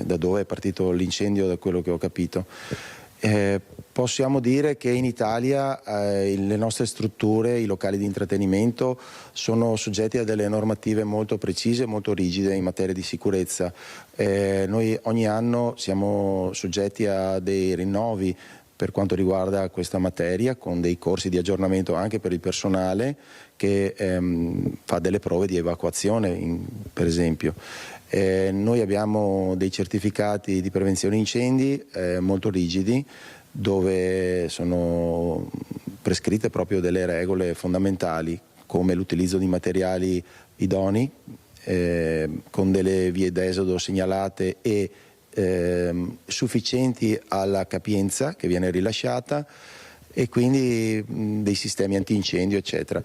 da dove è partito l'incendio, da quello che ho capito. Possiamo dire che in Italia le nostre strutture, i locali di intrattenimento sono soggetti a delle normative molto precise, molto rigide in materia di sicurezza. Noi ogni anno siamo soggetti a dei rinnovi per quanto riguarda questa materia, con dei corsi di aggiornamento anche per il personale che fa delle prove di evacuazione, per esempio. Noi abbiamo dei certificati di prevenzione incendi molto rigidi, dove sono prescritte proprio delle regole fondamentali, come l'utilizzo di materiali idonei, con delle vie d'esodo segnalate e sufficienti alla capienza che viene rilasciata, e quindi dei sistemi antincendio, eccetera.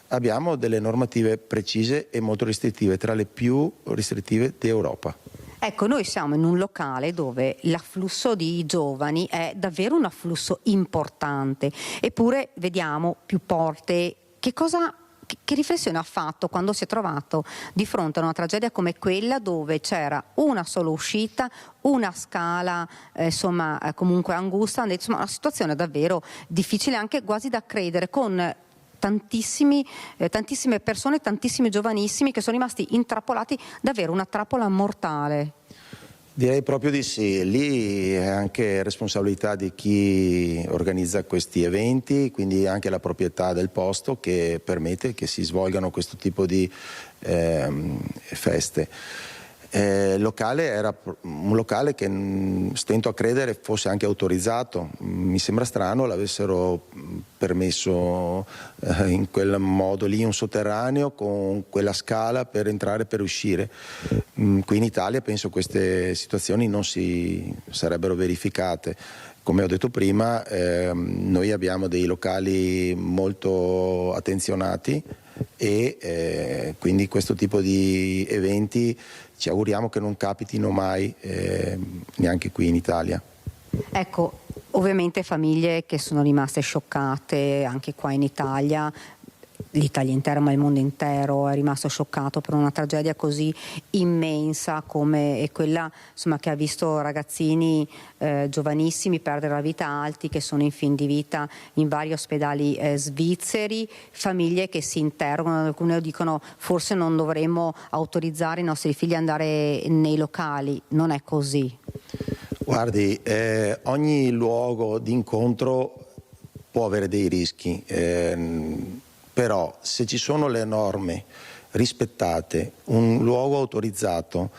Abbiamo delle normative precise e molto restrittive, tra le più restrittive d'Europa. Ecco, noi siamo in un locale dove l'afflusso di giovani è davvero un afflusso importante, eppure vediamo più porte. Che riflessione ha fatto quando si è trovato di fronte a una tragedia come quella, dove c'era una sola uscita, una scala comunque angusta, insomma una situazione davvero difficile, anche quasi da credere, con tantissime persone, tantissimi giovanissimi che sono rimasti intrappolati, davvero una trappola mortale. Direi proprio di sì, lì è anche responsabilità di chi organizza questi eventi, quindi anche la proprietà del posto che permette che si svolgano questo tipo di feste. Il locale era un locale che stento a credere fosse anche autorizzato, mi sembra strano l'avessero permesso in quel modo lì, un sotterraneo con quella scala per entrare e per uscire. Qui in Italia penso queste situazioni non si sarebbero verificate. Come ho detto prima, noi abbiamo dei locali molto attenzionati e quindi questo tipo di eventi ci auguriamo che non capitino mai neanche qui in Italia. Ecco, ovviamente famiglie che sono rimaste scioccate anche qua in Italia. l'Italia intera, ma il mondo intero è rimasto scioccato per una tragedia così immensa come è quella, insomma, che ha visto ragazzini giovanissimi perdere la vita, altri che sono in fin di vita in vari ospedali svizzeri, famiglie che si interrogano, alcune dicono forse non dovremmo autorizzare i nostri figli ad andare nei locali. Non è così. Guardi, ogni luogo di incontro può avere dei rischi, però se ci sono le norme rispettate, un luogo autorizzato,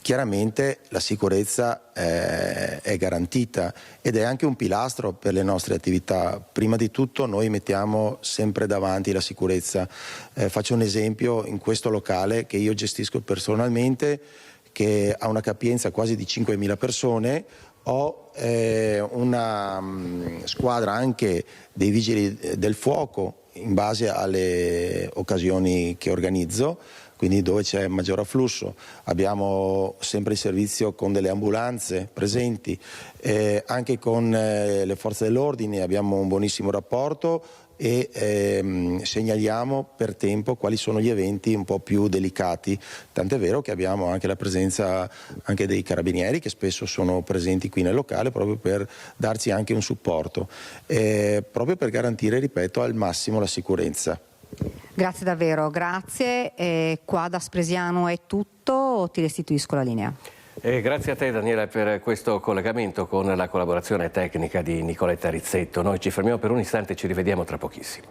chiaramente la sicurezza è garantita ed è anche un pilastro per le nostre attività. Prima di tutto noi mettiamo sempre davanti la sicurezza. Faccio un esempio: in questo locale che io gestisco personalmente, che ha una capienza quasi di 5.000 persone, ho una squadra anche dei vigili del fuoco in base alle occasioni che organizzo, quindi dove c'è maggior afflusso. Abbiamo sempre il servizio con delle ambulanze presenti, anche con le forze dell'ordine abbiamo un buonissimo rapporto e segnaliamo per tempo quali sono gli eventi un po' più delicati, tant'è vero che abbiamo anche la presenza anche dei carabinieri che spesso sono presenti qui nel locale proprio per darci anche un supporto, proprio per garantire, ripeto, al massimo la sicurezza. Grazie davvero, grazie. Qua da Spresiano è tutto, ti restituisco la linea. Grazie a te Daniela per questo collegamento con la collaborazione tecnica di Nicoletta Rizzetto. Noi ci fermiamo per un istante e ci rivediamo tra pochissimo.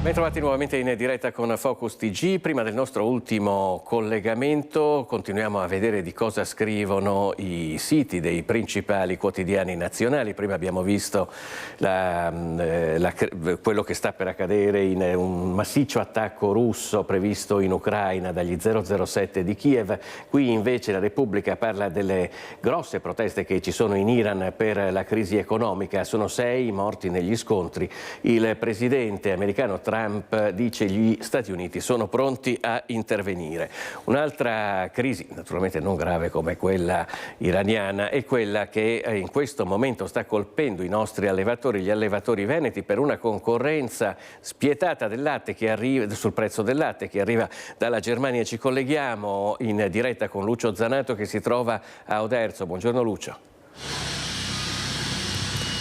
Ben trovati nuovamente in diretta con Focus TG. Prima del nostro ultimo collegamento continuiamo a vedere di cosa scrivono i siti dei principali quotidiani nazionali. Prima abbiamo visto quello che sta per accadere in un massiccio attacco russo previsto in Ucraina dagli 007 di Kiev. Qui invece la Repubblica parla delle grosse proteste che ci sono in Iran per la crisi economica. Sono 6 morti negli scontri. Il presidente americano Trump dice gli Stati Uniti sono pronti a intervenire. Un'altra crisi, naturalmente non grave come quella iraniana, è quella che in questo momento sta colpendo i nostri allevatori, gli allevatori veneti, per una concorrenza spietata del latte che arriva, sul prezzo del latte che arriva dalla Germania. Ci colleghiamo in diretta con Lucio Zanato che si trova a Oderzo. Buongiorno Lucio.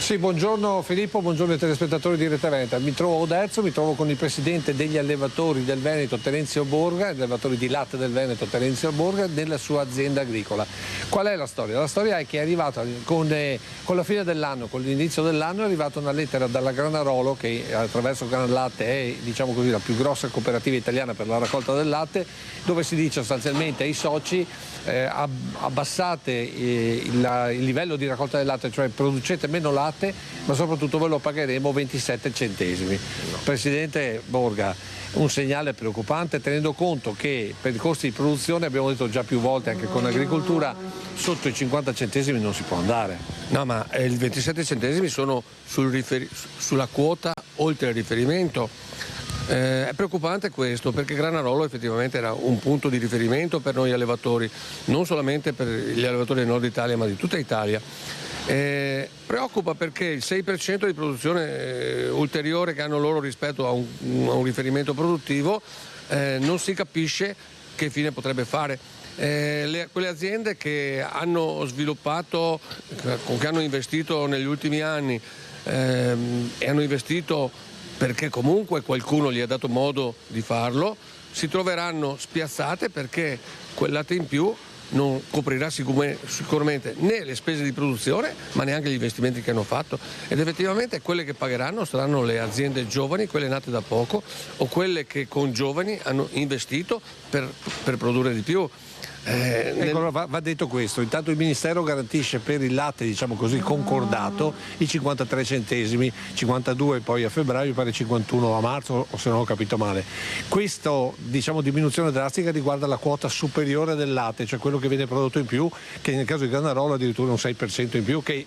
Sì, buongiorno Filippo, buongiorno ai telespettatori di Rete Veneta. Mi trovo a Oderzo, mi trovo con il presidente degli allevatori del Veneto, Terenzio Borga, gli allevatori di latte del Veneto, Terenzio Borga, nella sua azienda agricola. Qual è la storia? La storia è che è arrivata con la fine dell'anno, con l'inizio dell'anno, è arrivata una lettera dalla Granarolo, che attraverso Gran Latte è, diciamo così, la più grossa cooperativa italiana per la raccolta del latte, dove si dice sostanzialmente ai soci abbassate il livello di raccolta del latte, cioè producete meno latte, ma soprattutto ve lo pagheremo 27 centesimi. Presidente Borga, un segnale preoccupante tenendo conto che per i costi di produzione, abbiamo detto già più volte anche con l'agricoltura, sotto i 50 centesimi non si può andare. No, ma i 27 centesimi sono sulla quota oltre il riferimento. È preoccupante questo perché Granarolo effettivamente era un punto di riferimento per noi allevatori, non solamente per gli allevatori del nord Italia ma di tutta Italia. Preoccupa perché il 6% di produzione ulteriore che hanno loro rispetto a un riferimento produttivo non si capisce che fine potrebbe fare. Quelle aziende che hanno sviluppato, che hanno investito negli ultimi anni e hanno investito perché comunque qualcuno gli ha dato modo di farlo, si troveranno spiazzate perché quel latte in più non coprirà sicuramente né le spese di produzione ma neanche gli investimenti che hanno fatto, ed effettivamente quelle che pagheranno saranno le aziende giovani, quelle nate da poco o quelle che con giovani hanno investito per produrre di più. Ecco, va detto questo, intanto il Ministero garantisce per il latte, diciamo così, concordato i 53 centesimi, 52 poi a febbraio, pare 51 a marzo, o se non ho capito male. Questa, diciamo, diminuzione drastica riguarda la quota superiore del latte, cioè quello che viene prodotto in più, che nel caso di Granarola addirittura un 6% in più, che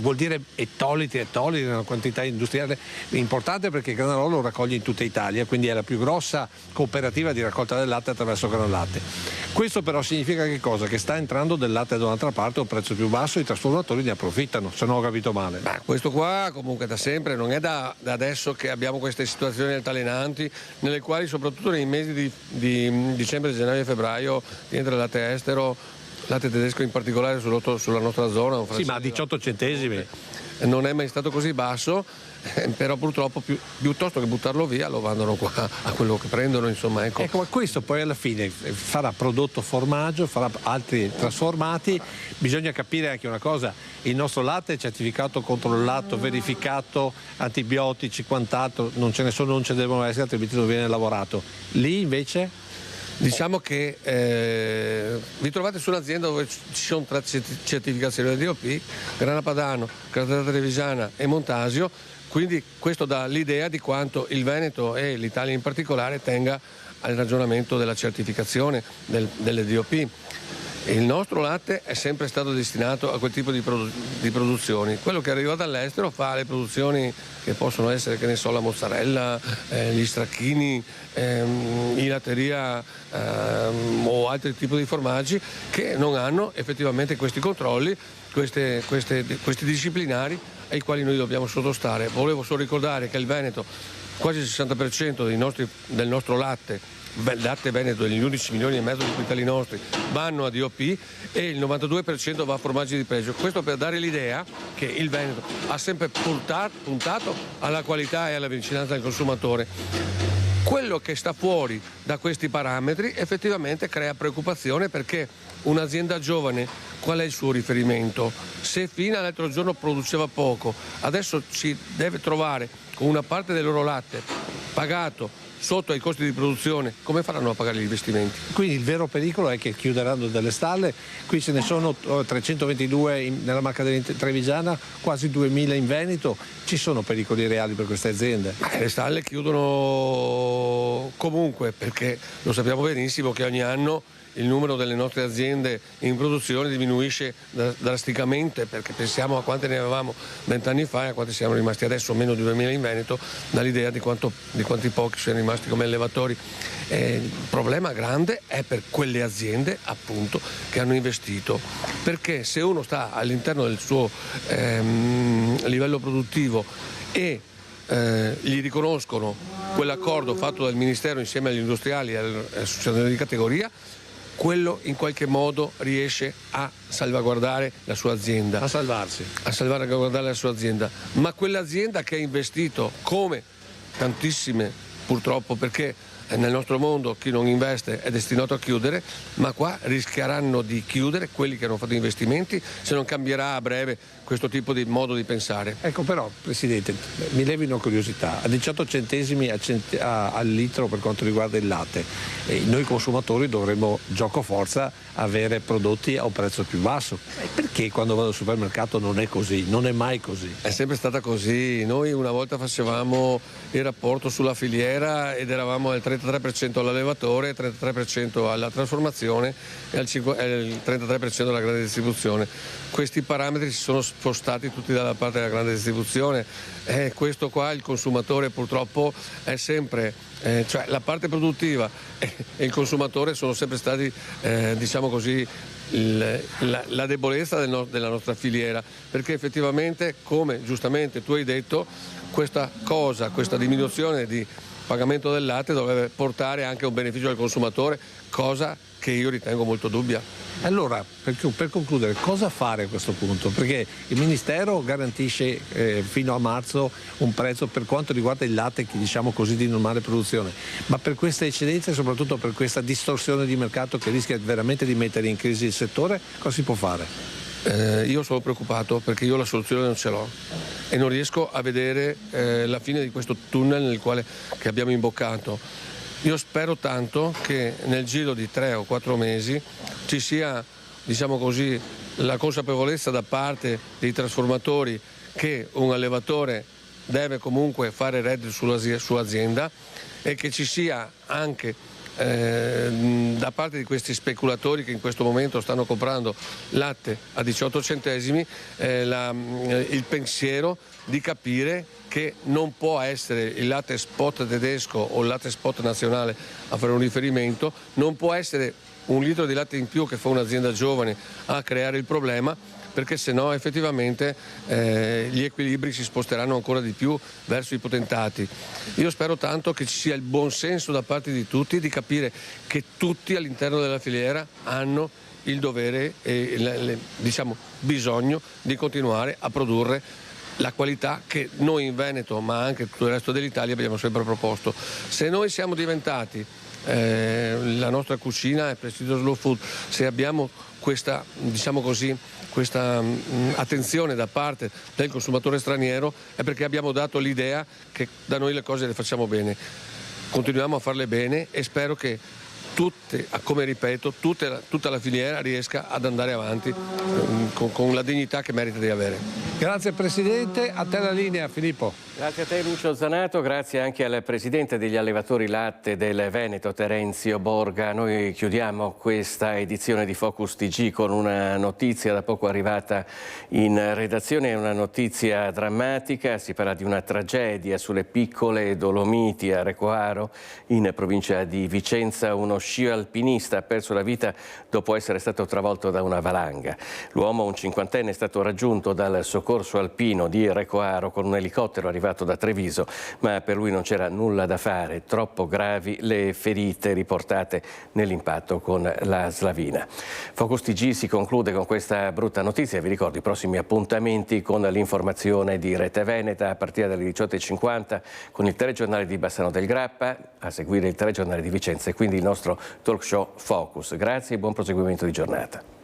vuol dire ettolitri, una quantità industriale importante, perché Granarola lo raccoglie in tutta Italia, quindi è la più grossa cooperativa di raccolta del latte attraverso Granlatte. Questo però significa che cosa? Che sta entrando del latte da un'altra parte a un prezzo più basso e i trasformatori ne approfittano, se non ho capito male. Questo qua comunque da sempre, non è da adesso che abbiamo queste situazioni altalenanti, nelle quali soprattutto nei mesi di dicembre, gennaio e febbraio entra il latte estero, latte tedesco in particolare sulla nostra zona. Sì, ma a 18 centesimi. Non è mai stato così basso, però purtroppo piuttosto che buttarlo via lo mandano qua a quello che prendono, insomma. Ecco, ma questo poi alla fine farà prodotto formaggio, farà altri trasformati. Bisogna capire anche una cosa: il nostro latte è certificato, controllato, verificato, antibiotici, quant'altro, non ce ne sono, non ce ne devono essere, altrimenti non viene lavorato. Lì invece? Diciamo che vi trovate su un'azienda dove ci sono 3 certificazioni del DOP, Grana Padano, Grana Trevigiana e Montasio, quindi questo dà l'idea di quanto il Veneto e l'Italia in particolare tenga al ragionamento della certificazione delle DOP. Il nostro latte è sempre stato destinato a quel tipo di produzioni. Quello che arriva dall'estero fa le produzioni che possono essere, che ne so, la mozzarella, gli stracchini, i latteria o altri tipi di formaggi che non hanno effettivamente questi controlli, questi disciplinari ai quali noi dobbiamo sottostare. Volevo solo ricordare che il Veneto, quasi il 60% del nostro latte veneto, degli 11,5 milioni di quintali nostri, vanno a DOP e il 92% va a formaggi di pregio. Questo per dare l'idea che il Veneto ha sempre puntato alla qualità e alla vicinanza del consumatore. Quello che sta fuori da questi parametri effettivamente crea preoccupazione, perché un'azienda giovane qual è il suo riferimento? Se fino all'altro giorno produceva poco, adesso si deve trovare con una parte del loro latte pagato sotto ai costi di produzione, come faranno a pagare gli investimenti? Quindi il vero pericolo è che chiuderanno delle stalle, qui ce ne sono 322 nella Marca Trevigiana, quasi 2000 in Veneto, ci sono pericoli reali per queste aziende? Le stalle chiudono comunque, perché lo sappiamo benissimo che ogni anno il numero delle nostre aziende in produzione diminuisce drasticamente, perché pensiamo a quante ne avevamo 20 anni fa e a quante siamo rimasti adesso, meno di 2000 in Veneto, dall'idea di quanti pochi siano rimasti come allevatori. Il problema grande è per quelle aziende appunto che hanno investito, perché se uno sta all'interno del suo livello produttivo e gli riconoscono quell'accordo fatto dal Ministero insieme agli industriali e alle associazioni di categoria, quello in qualche modo riesce a salvaguardare la sua azienda. A salvarsi. A salvaguardare la sua azienda. Ma quell'azienda che ha investito, come tantissime purtroppo, perché nel nostro mondo chi non investe è destinato a chiudere, ma qua rischieranno di chiudere quelli che hanno fatto investimenti se non cambierà a breve questo tipo di modo di pensare. Ecco, però Presidente, mi levi una curiosità: a 18 centesimi al litro per quanto riguarda il latte, noi consumatori dovremmo gioco forza avere prodotti a un prezzo più basso. Perché quando vado al supermercato non è così? Non è mai così. È sempre stata così. Noi una volta facevamo il rapporto sulla filiera ed eravamo al 33% all'allevatore, il 33% alla trasformazione e il 33% alla grande distribuzione. Questi parametri si sono spostati tutti dalla parte della grande distribuzione e questo qua il consumatore purtroppo è sempre, cioè la parte produttiva e il consumatore sono sempre stati, diciamo così, la debolezza della nostra filiera, perché effettivamente, come giustamente tu hai detto, questa diminuzione di pagamento del latte dovrebbe portare anche un beneficio al consumatore, cosa che io ritengo molto dubbia. Allora, per concludere, cosa fare a questo punto? Perché il Ministero garantisce fino a marzo un prezzo per quanto riguarda il latte, che diciamo così di normale produzione, ma per queste eccedenze e soprattutto per questa distorsione di mercato che rischia veramente di mettere in crisi il settore, cosa si può fare? Io sono preoccupato perché io la soluzione non ce l'ho e non riesco a vedere la fine di questo tunnel che abbiamo imboccato. Io spero tanto che nel giro di 3 o 4 mesi ci sia, diciamo così, la consapevolezza da parte dei trasformatori che un allevatore deve comunque fare reddito sulla sua azienda e che ci sia anche da parte di questi speculatori che in questo momento stanno comprando latte a 18 centesimi il pensiero di capire che non può essere il latte spot tedesco o il latte spot nazionale a fare un riferimento, non può essere un litro di latte in più che fa un'azienda giovane a creare il problema, perché se no effettivamente gli equilibri si sposteranno ancora di più verso i potentati. Io spero tanto che ci sia il buon senso da parte di tutti di capire che tutti all'interno della filiera hanno il dovere e diciamo, bisogno di continuare a produrre la qualità che noi in Veneto, ma anche tutto il resto dell'Italia, abbiamo sempre proposto. Se noi siamo diventati, la nostra cucina è prestigio slow food, se abbiamo questa, diciamo così, questa attenzione da parte del consumatore straniero, è perché abbiamo dato l'idea che da noi le cose le facciamo bene. Continuiamo a farle bene e spero che come ripeto, tutta la filiera riesca ad andare avanti con la dignità che merita di avere. Grazie Presidente, a te la linea Filippo. Grazie a te Lucio Zanato, grazie anche al Presidente degli allevatori latte del Veneto Terenzio Borga. Noi chiudiamo questa edizione di Focus TG con una notizia da poco arrivata in redazione, è una notizia drammatica, si parla di una tragedia sulle piccole Dolomiti a Recoaro in provincia di Vicenza. Uno sci alpinista ha perso la vita dopo essere stato travolto da una valanga. L'uomo, un cinquantenne, è stato raggiunto dal soccorso alpino di Recoaro con un elicottero arrivato da Treviso, ma per lui non c'era nulla da fare, troppo gravi le ferite riportate nell'impatto con la slavina. Focus TG si conclude con questa brutta notizia, vi ricordo i prossimi appuntamenti con l'informazione di Rete Veneta a partire dalle 18:50 con il telegiornale di Bassano del Grappa, a seguire il telegiornale di Vicenza e quindi il nostro talk show Focus. Grazie e buon proseguimento di giornata.